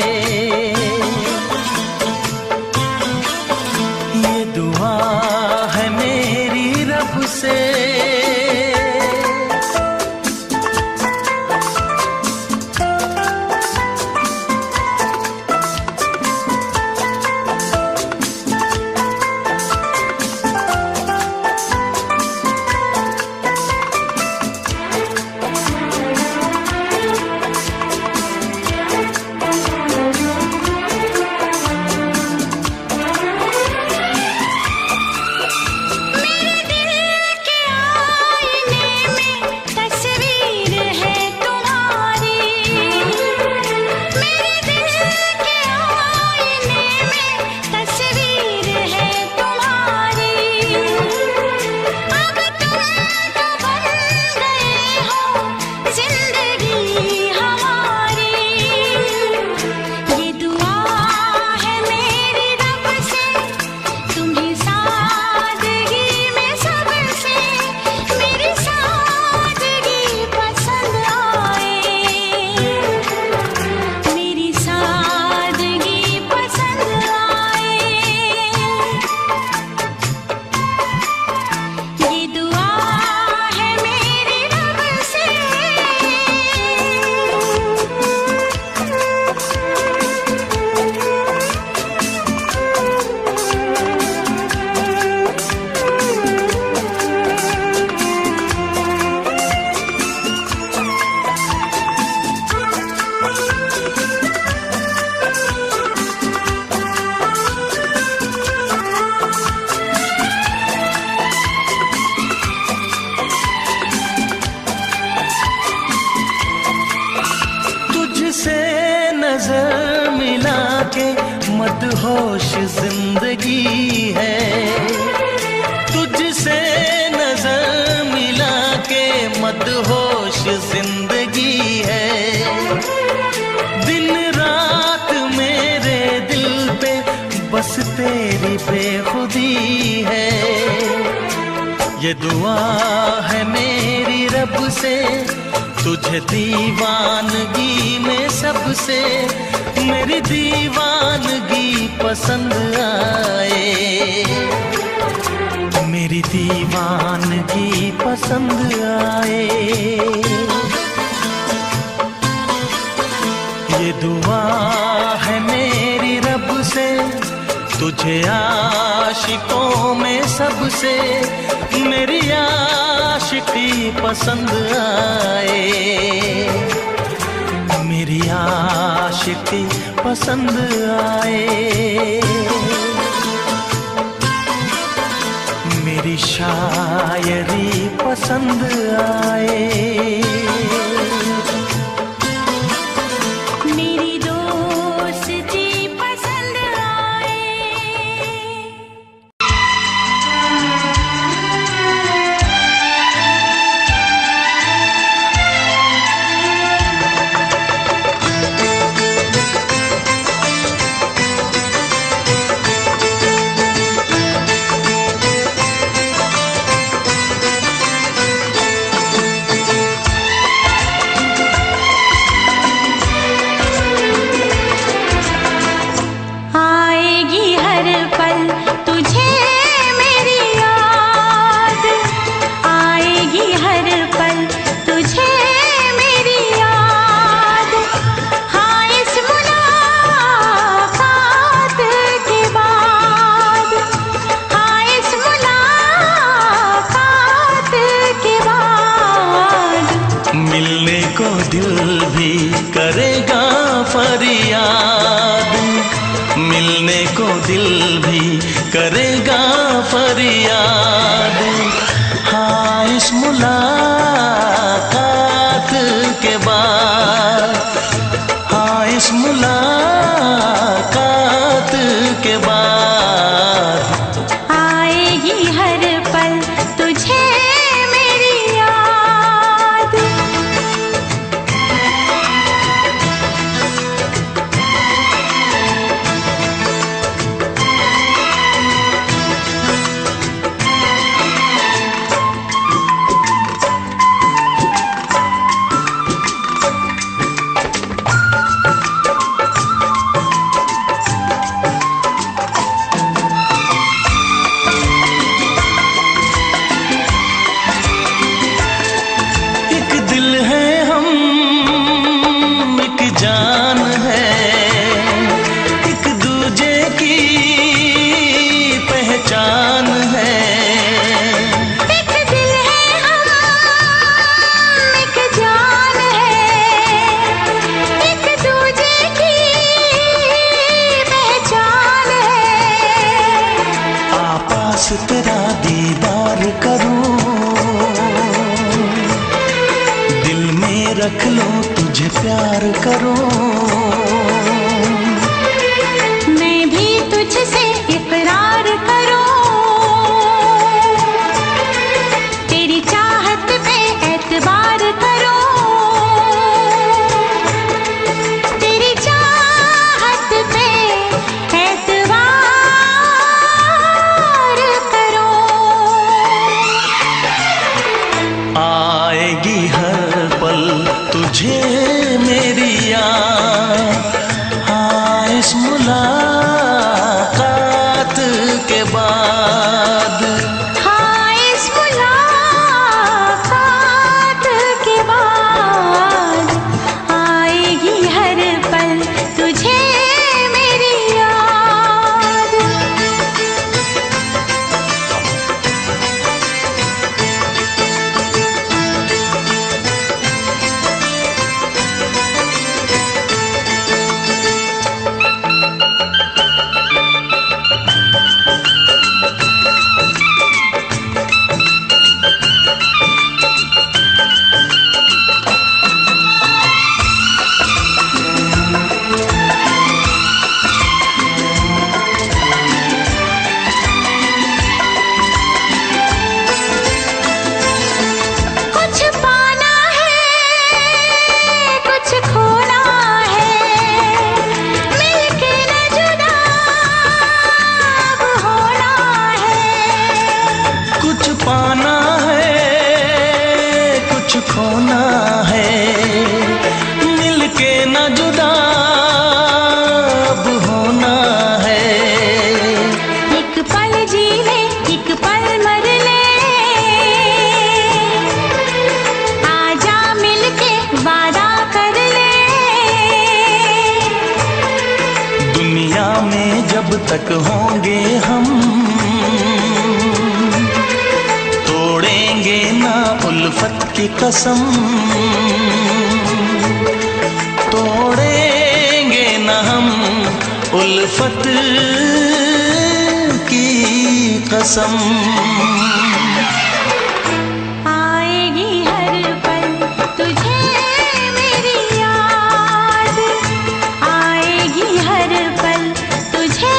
ये दुआ है मेरी रब से। नजर मिला के मदहोश जिंदगी है, तुझसे नजर मिला के मदहोश जिंदगी है। दिन रात मेरे दिल पे बस तेरी बेखुदी है। ये दुआ है मेरी रब से, तुझे दीवानगी में सबसे मेरी दीवानगी पसंद आए, मेरी दीवानगी पसंद आए। ये दुआ है मेरी रब से, तुझे आशिकों में सबसे मेरी आशिकी पसंद आए, मेरी आशिकी पसंद आए, मेरी शायरी पसंद आए, मेरी दोस्ती पसंद आए। आएगी हर पल तुझे मेरी याद, आएगी हर पल तुझे मेरी याद। हाँ इस मुलाकात के बाद, हाँ इस मुलाकात के बाद मिलने को दिल भी करेगा फरियाद, मिलने को दिल भी करेगा फरियाद। हाँ इस मुलाकात के बाद, हाँ इस मुलाकात के बाद आएगी हर पल तुझे मेरी याद। एक दिल है हम, एक जान है, एक दूजे की पहचान है। एक दिल है हम, एक जान है, एक दूजे की पहचान है। आपास तेरा दीदार करूं, दिल में रख लो तुझे प्यार करूं, मैं भी तुझसे इकरार करूं, तेरी चाहत पे एतबार करूं, तेरी चाहत पे एतबार करूं। आएगी हर पल तुझे मेरी याद, तक होंगे हम, तोड़ेंगे ना उल्फत की कसम, तोड़ेंगे ना हम उल्फत की कसम। आएगी हर पल तुझे मेरी याद, आएगी हर पल तुझे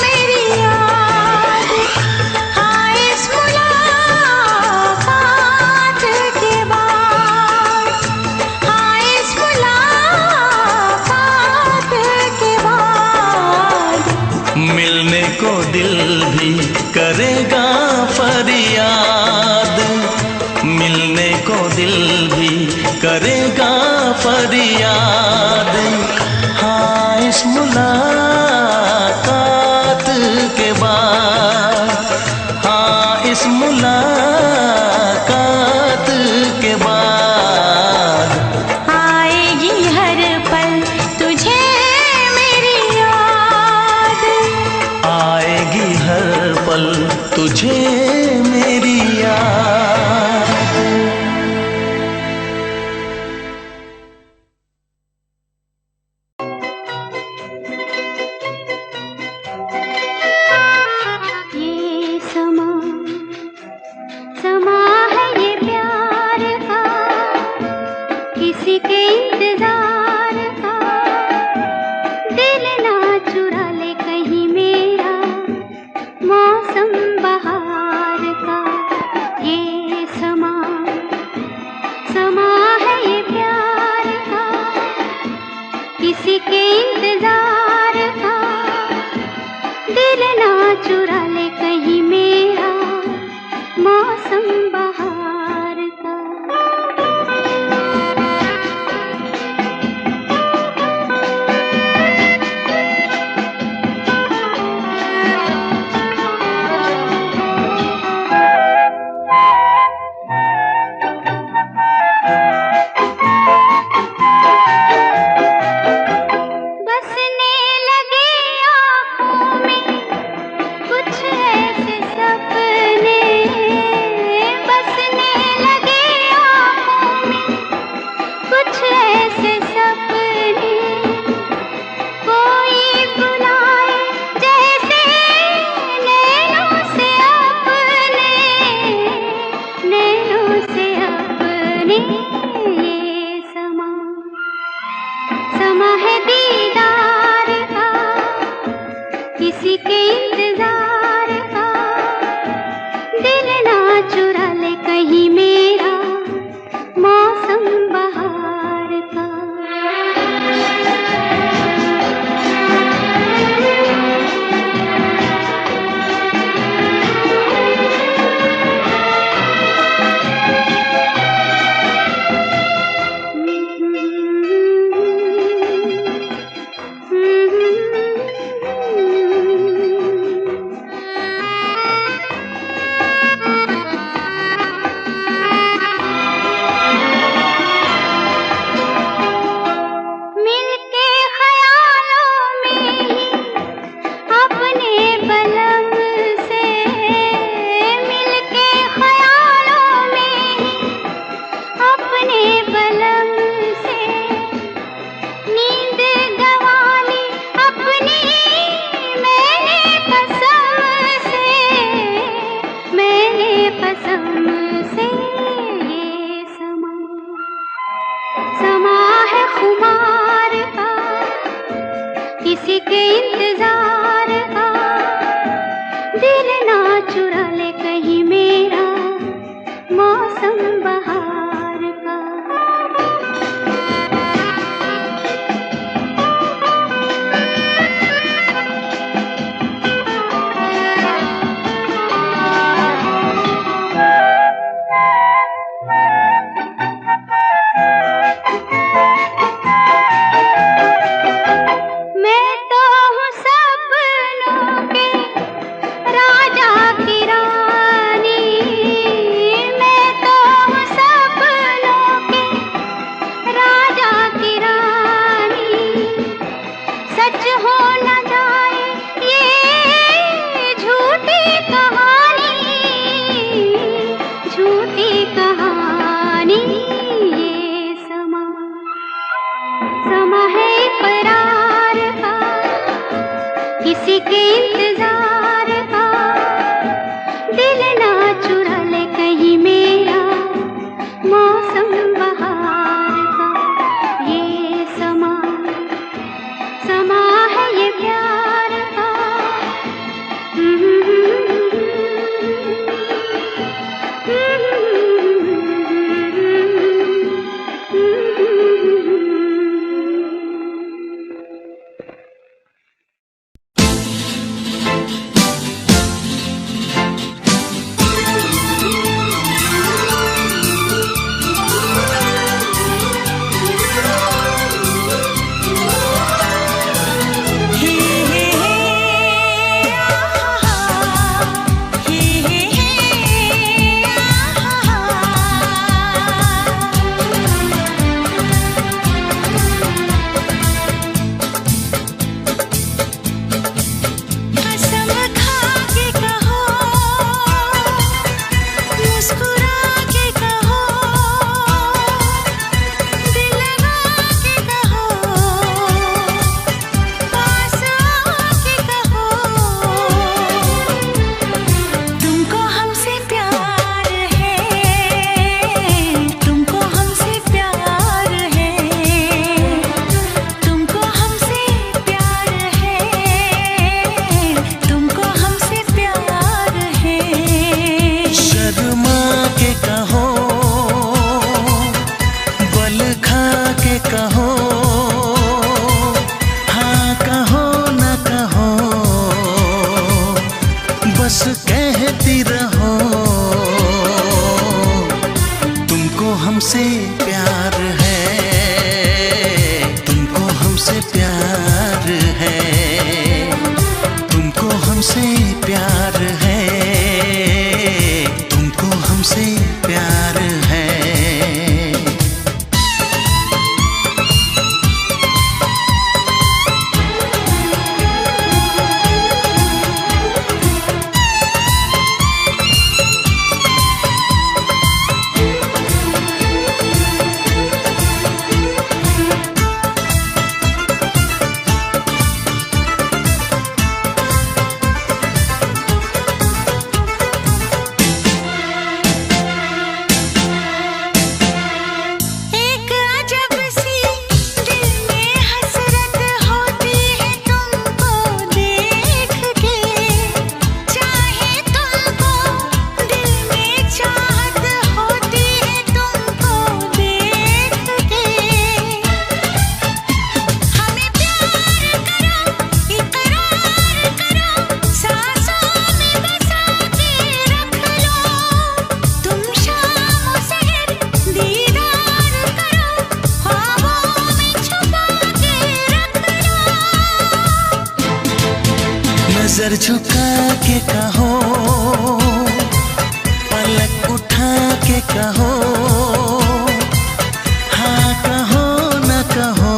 मेरी याद। हाँ इस मुलाकात के बाद, हाँ इस मुलाकात के बाद मिलने को दिल भी करेगा फरियाद, मिलने को दिल भी करेगा फरियाद। हाँ इस मुलाकात के बाद, हाँ इस मुलाकात के बाद आएगी हर पल तुझे मेरी याद, आएगी हर पल तुझे मेरी याद। ये समा समा है ये प्यार का, किसी के इंतजार का। दिल ना चुरा ले कहीं मेरा मौसम बहार का। ये समा समा है ये प्यार का, किसी के इंतजार का। दिल ना चुरा ले कहीं मेरा मौसम बहार का। बसने लगे आँखों में कुछ ऐसे सपने, बसने लगे आँखों में कुछ ऐसे सपने। कोई बुलाए जैसे नैनों से अपने, नैनों से अपने। ये समा समा है दीदार का, किसी के इंतजार का। दिल ना चुरा ले कहीं मेरा मौसम बहार का। मिलके ख्यालों में ही अपने बलम से, मिलके ख्यालों में ही अपने बलम से। नींद गंवा ली अपनी मैंने कसम से, मैंने कसम से। ये समा समा है खुमार का, किसी के इंतजार का। दिल ना चुरा ले कहीं मेरा मौसम बहार का। मैं तो हूँ सब इंतजार का, दिल ना चुरा ले कहीं मेरा मौसम बहार का। ये समा समा है ये प्यार का। बस कहती रहो तुमको हमसे प्यार है, तुमको हमसे प्यार है, तुमको हमसे प्यार है, तुमको हमसे प्यार है। नजर झुका के कहो, पलक उठा के कहो, हाँ कहो न कहो,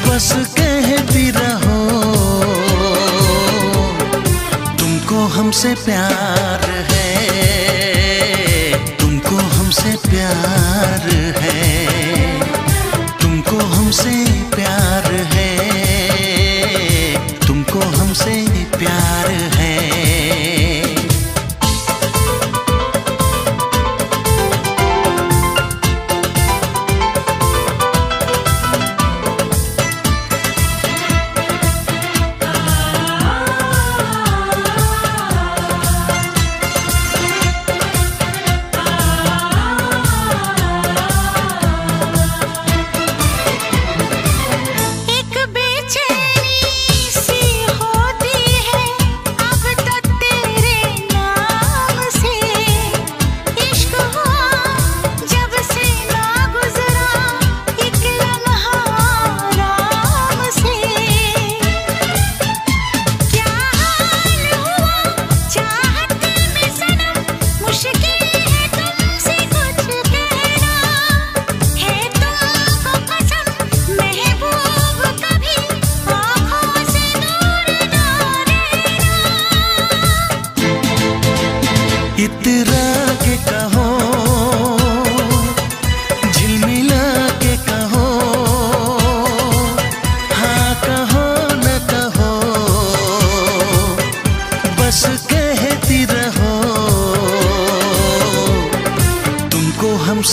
बस कहती रहो तुमको हमसे प्यार है, तुमको हमसे प्यार है, तुमको हमसे प्यार है, तुमको हमसे प्यार है। तेरे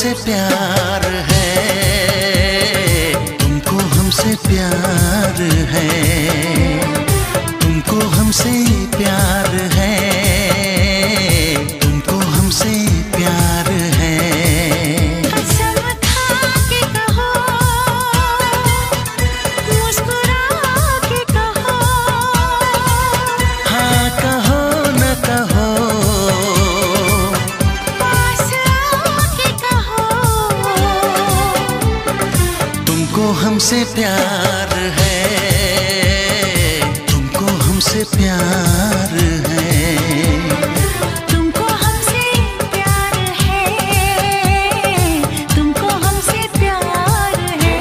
हमसे प्यार है, तुमको हमसे प्यार है, तुमको हमसे प्यार है, तुमको हमसे प्यार है। कसम खा के कहो, मुस्कुरा के कहो, हाँ कहो न कहो, पास आके कहो, तुमको हमसे प्यार है, तुमको हमसे प्यार है। तुमको हमसे प्यार है, तुमको हमसे प्यार है।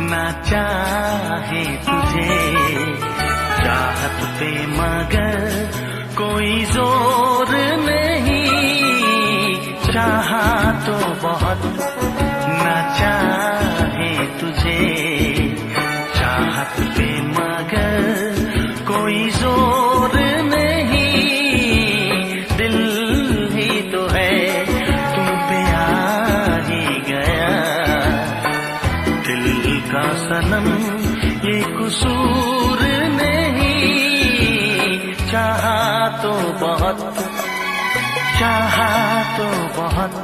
ना चाहे तुझे चाहत पे मगर कोई जोर नहीं, चाहा तो बहुत ना चाहे तुझे चाहत पे मगर कोई जोर नहीं, दिल ही तो है तुम पे आ ही गया, दिल का सनम ये कसूर नहीं, चाहा तो बहुत, चाहा तो बहुत,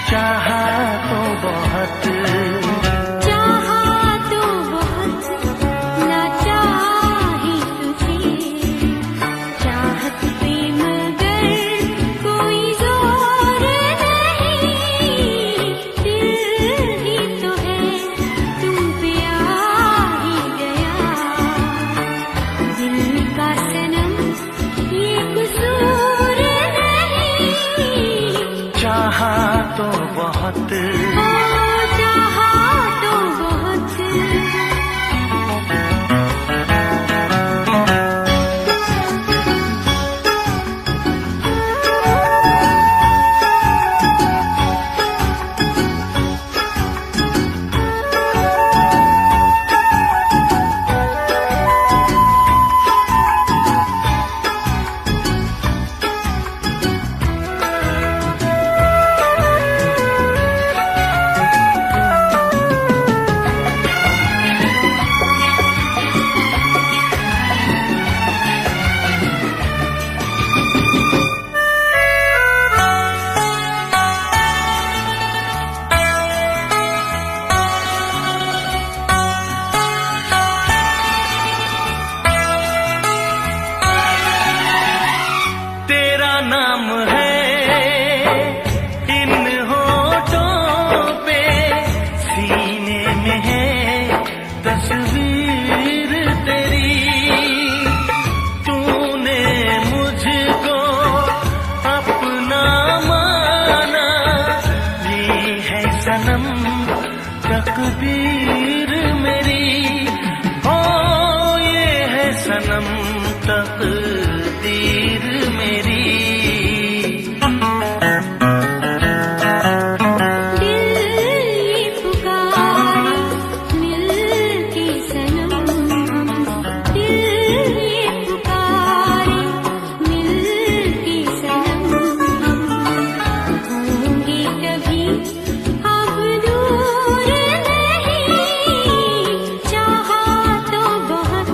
चाहा तो बहुत, चाहा तो बहुत ना चाहे तुझे चाहत पे मगर कोई जोर नहीं, दिल ही तो है तुम पे आ ही गया, दिल का सनम ये कसूर नहीं, चाहा तो बहुत, चाहा तो बहुत। तेरा नाम है इन होठों पे, सीने में है तस्वीर तेरी, तूने मुझको अपना माना, ये है सनम तकदीर मेरी, ओ ये है सनम तकदीर मेरी। दिल ये पुकारे मिल के सनम, दिल ये पुकारे मिल के सनम, होंगे कभी अब दूर नहीं, चाहा तो बहुत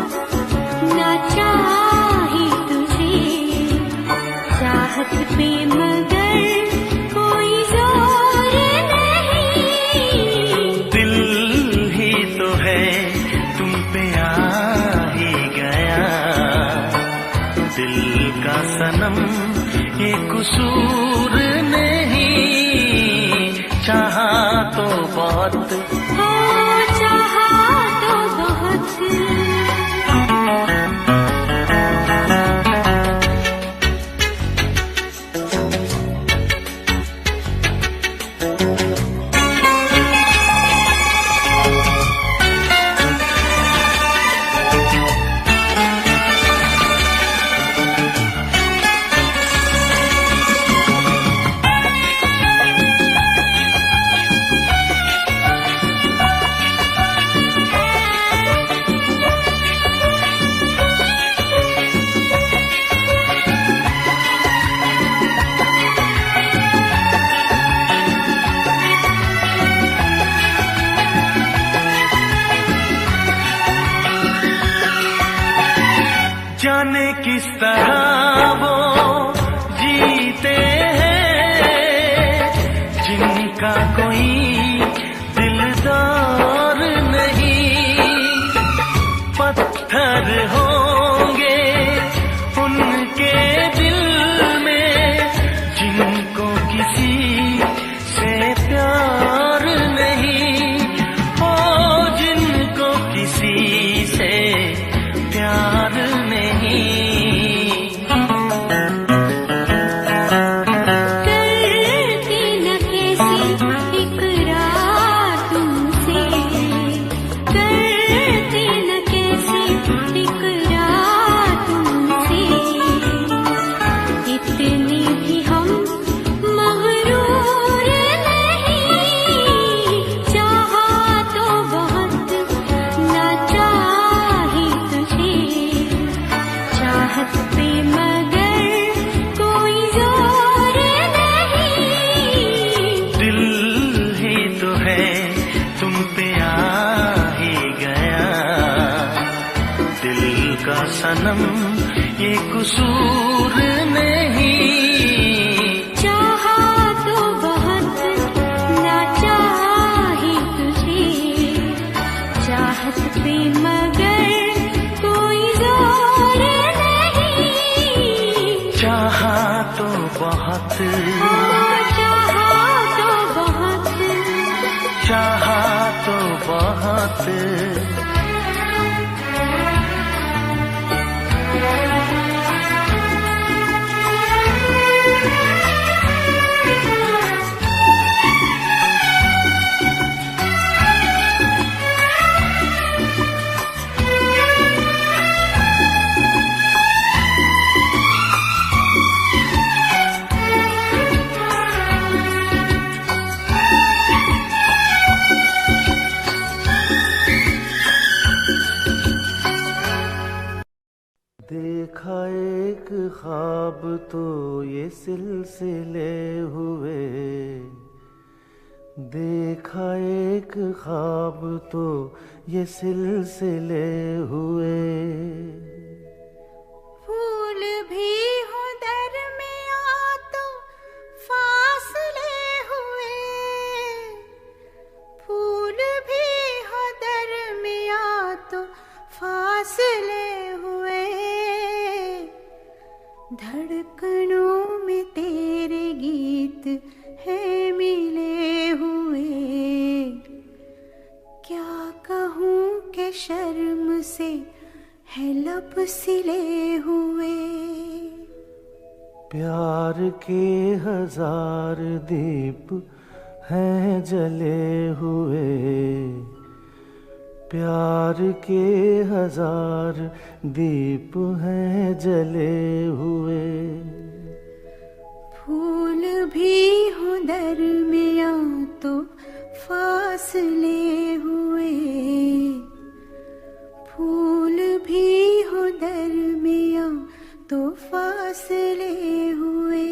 ना चाहे सनम ये कसूर नहीं, चाहा तो बहुत हो चाहा तो बहुत। जाने किस तरह वो जीते हैं जिनका कोई दिलदार नहीं, पत्थर होंगे उनके दिल में जिनको किसी से प्यार नहीं, ओ जिनको किसी से प्यार नहीं। करती न कैसी इकरार तुमसे, करती न कैसी इकरार तुमसे, इतने भी हम मगरूर नहीं, चाहा तो बहुत ना चाही तुझे, चाहत पे मगर कोई जोर नहीं। दिल ही तो है तुम पे आ ही गया, दिल का सनम ये कसूर नहीं, चाहा तो बहुत ना चाही तुझे, चाहत पे मगर कोई जोर नहीं। चाहा तो बहुत, ओ चाहा तो बहुत। चाहा तो बहुत। देखा एक ख्वाब तो ये सिलसिले हुए, देखा एक ख्वाब तो ये सिलसिले हुए। फूल भी हो दरमियां तो फासले हुए, फूल भी हो दरमियां तो फासले हुए। धड़कनों में तेरे गीत है मिले हुए, क्या कहूँ कि शर्म से है लब सिले हुए। प्यार के हजार दीप हैं जले हुए, प्यार के हजार दीप हैं जले हुए। फूल भी हो दरमियां तो फासले हुए, फूल भी हो दरमियां तो फासले हुए।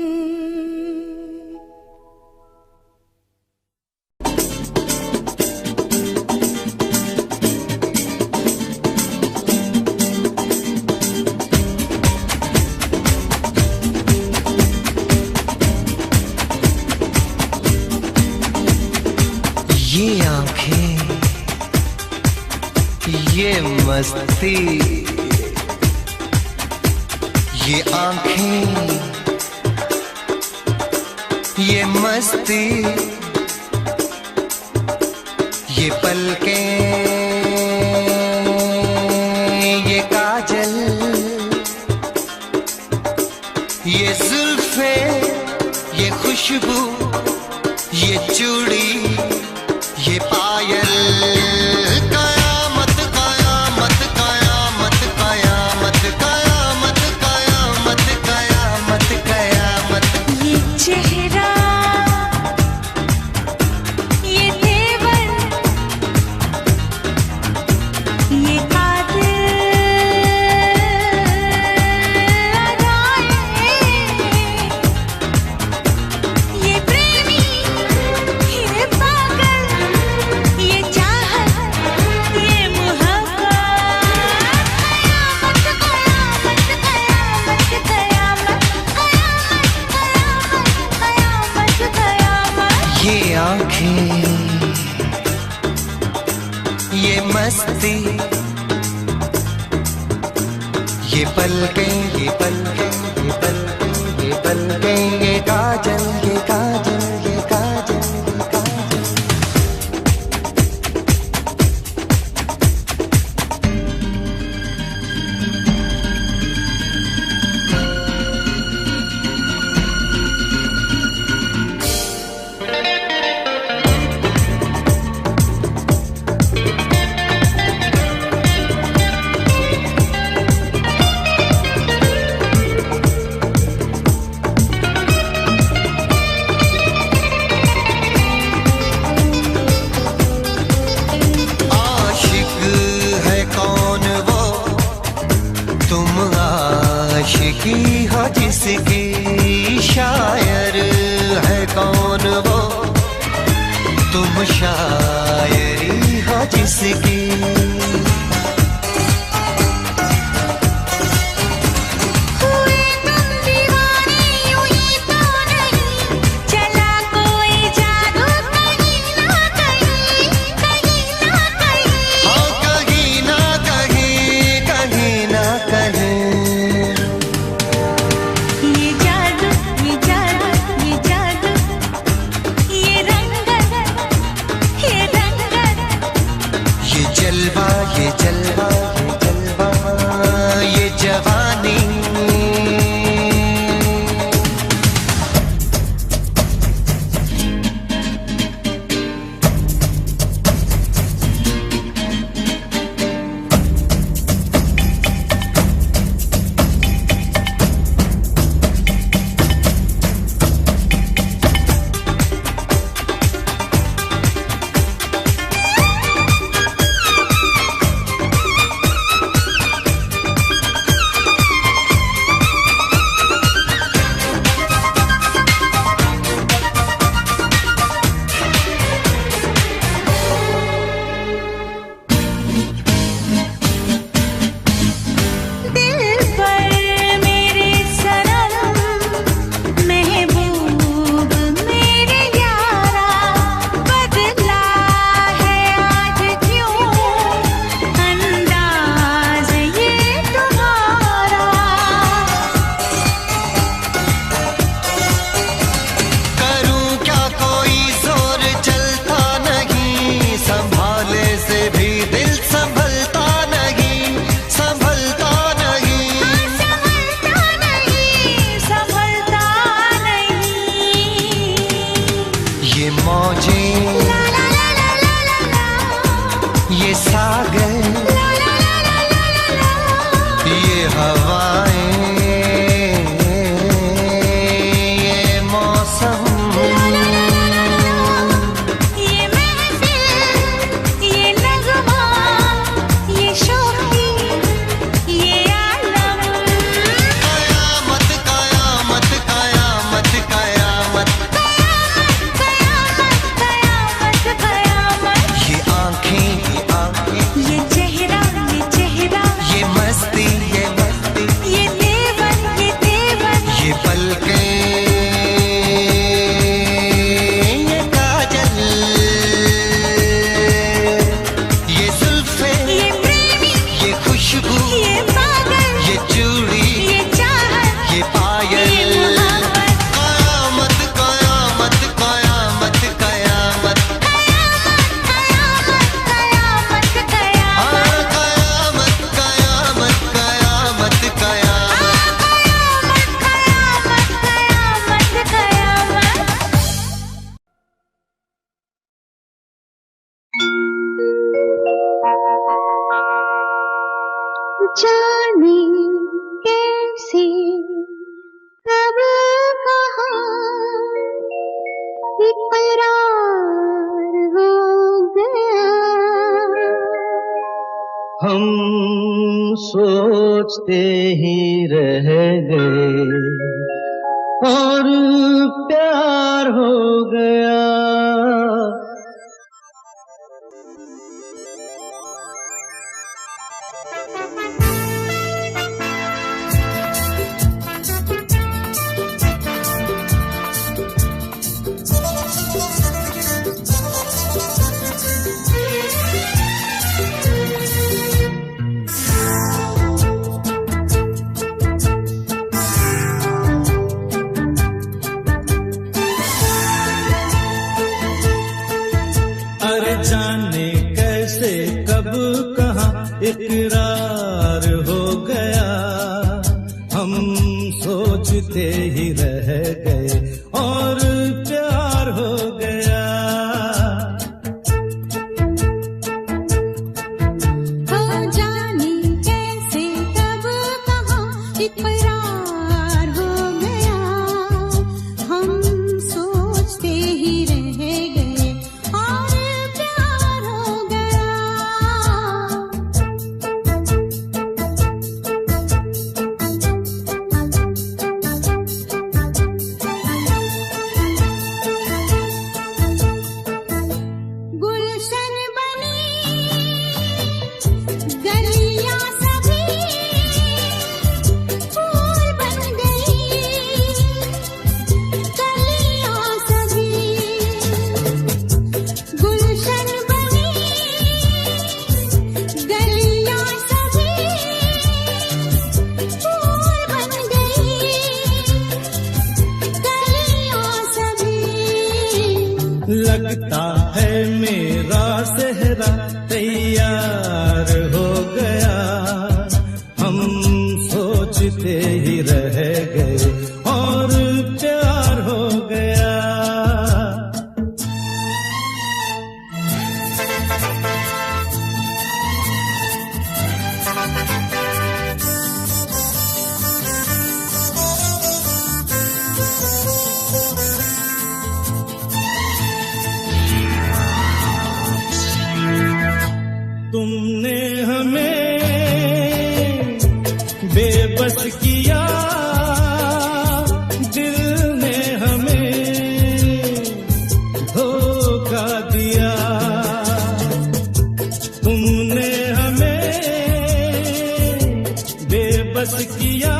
ये आंखें, ये मस्ती, ये आंखें, ये मस्ती, ये पलकें, ये काजल, ये जुल्फे, ये खुशबू, ये चूड़ी, ये पायल, कयामत कयामत कयामत कयामत कयामत कयामत कयामत कयामत। ये चेहरा, ये तेवर, ये कातिल अदाएं, ये प्रेमी, ये पागल, ये चाहत, ये मोहब्बत, कयामत कयामत कयामत कयामत कयामत कयामत। ये आंखें, ये मस्ती, ये पलकें, ये पलकें, ये पलकें, ये पलकें, ये काजल, ये काजल, ये काजल, ये काजल। आशिक है कौन वो, तुम आशिकी हो जिसकी, शायर है कौन वो, तुम शायरी हो जिसकी। हुए तुम दीवाने यूं ही तो नहीं, चला कोई जादू कहीं ना कहीं, कहीं ना कहीं। हाँ कहीं ना कहीं, कहीं ना कहीं। ये जादू, ये जादू, ये जादू, ये रंगत, ये रंगत, ये जलवा, ये जलवा, ये जलवा, ये जवानी। दिल पर मेरे सनम, महबूब मेरे यारा, बदला है आज क्यों अंदाज ये तुम्हारा। करूं क्या कोई जोर चलता नहीं, संभाले से भी दिल संभलता नहीं, संभलता नहीं। संभलता नहीं, संभलता नहीं। ये मौजें, ला ला ला ला ला ला ला, ये सागर, ला ला ला ला ला ला ला। ये हवाएं, ये मौसम, ये महफिल, ये नगमा, ये शोखी, ये आलम, कयामत कयामत कयामत कयामत। कयामत कयामत कयामत। ये आंखें, ये आंखें, ये चेहरा, जाने कैसे कब कहाँ इकरार हो गया। हम सोचते ही रह गए और प्यार हो गया। अरे जाने कैसे कब कहाँ इकरार हो गया। हम सोचते ही रह गए और प्यार हो गया। हो जाने कैसे कब कहाँ इकरार हो गया। हम सोचते ही रह गए और प्यार हो गया। गुलशन बनी गलियां सभी फूल बन गई। गलियां सभी गुलशन बनी गलियां सभी फूल बन गई। गलियां सभी लगता है मेरा सेहरा तैयार हो गया। हम सोचते ही रह गए और प्यार हो गया। तुमने हमें बेबस किया, दिल ने हमें धोखा दिया। तुमने हमें बेबस किया,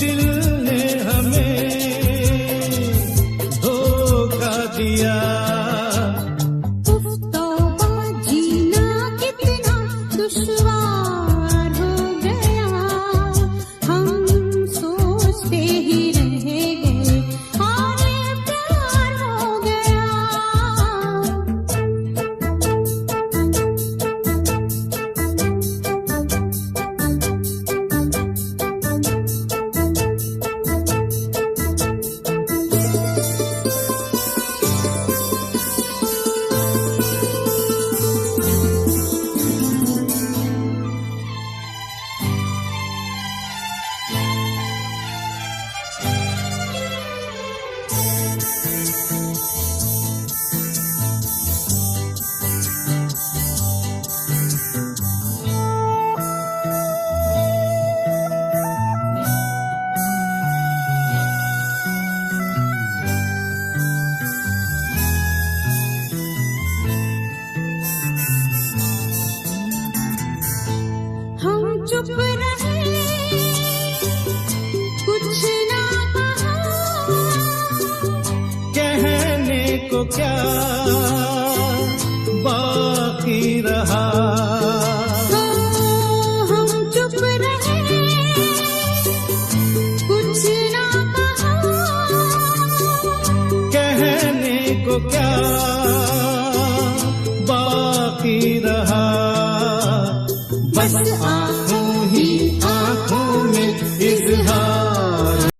दिल ने हमें धोखा दिया। दुश्वार हो गया। हम सोचते ही रह गए और प्यार हो गया। हम चुप रहे, कुछ ना कहा। कहने को क्या बाकी रहा। हम चुप रहे, कुछ ना कहा। कहने को क्या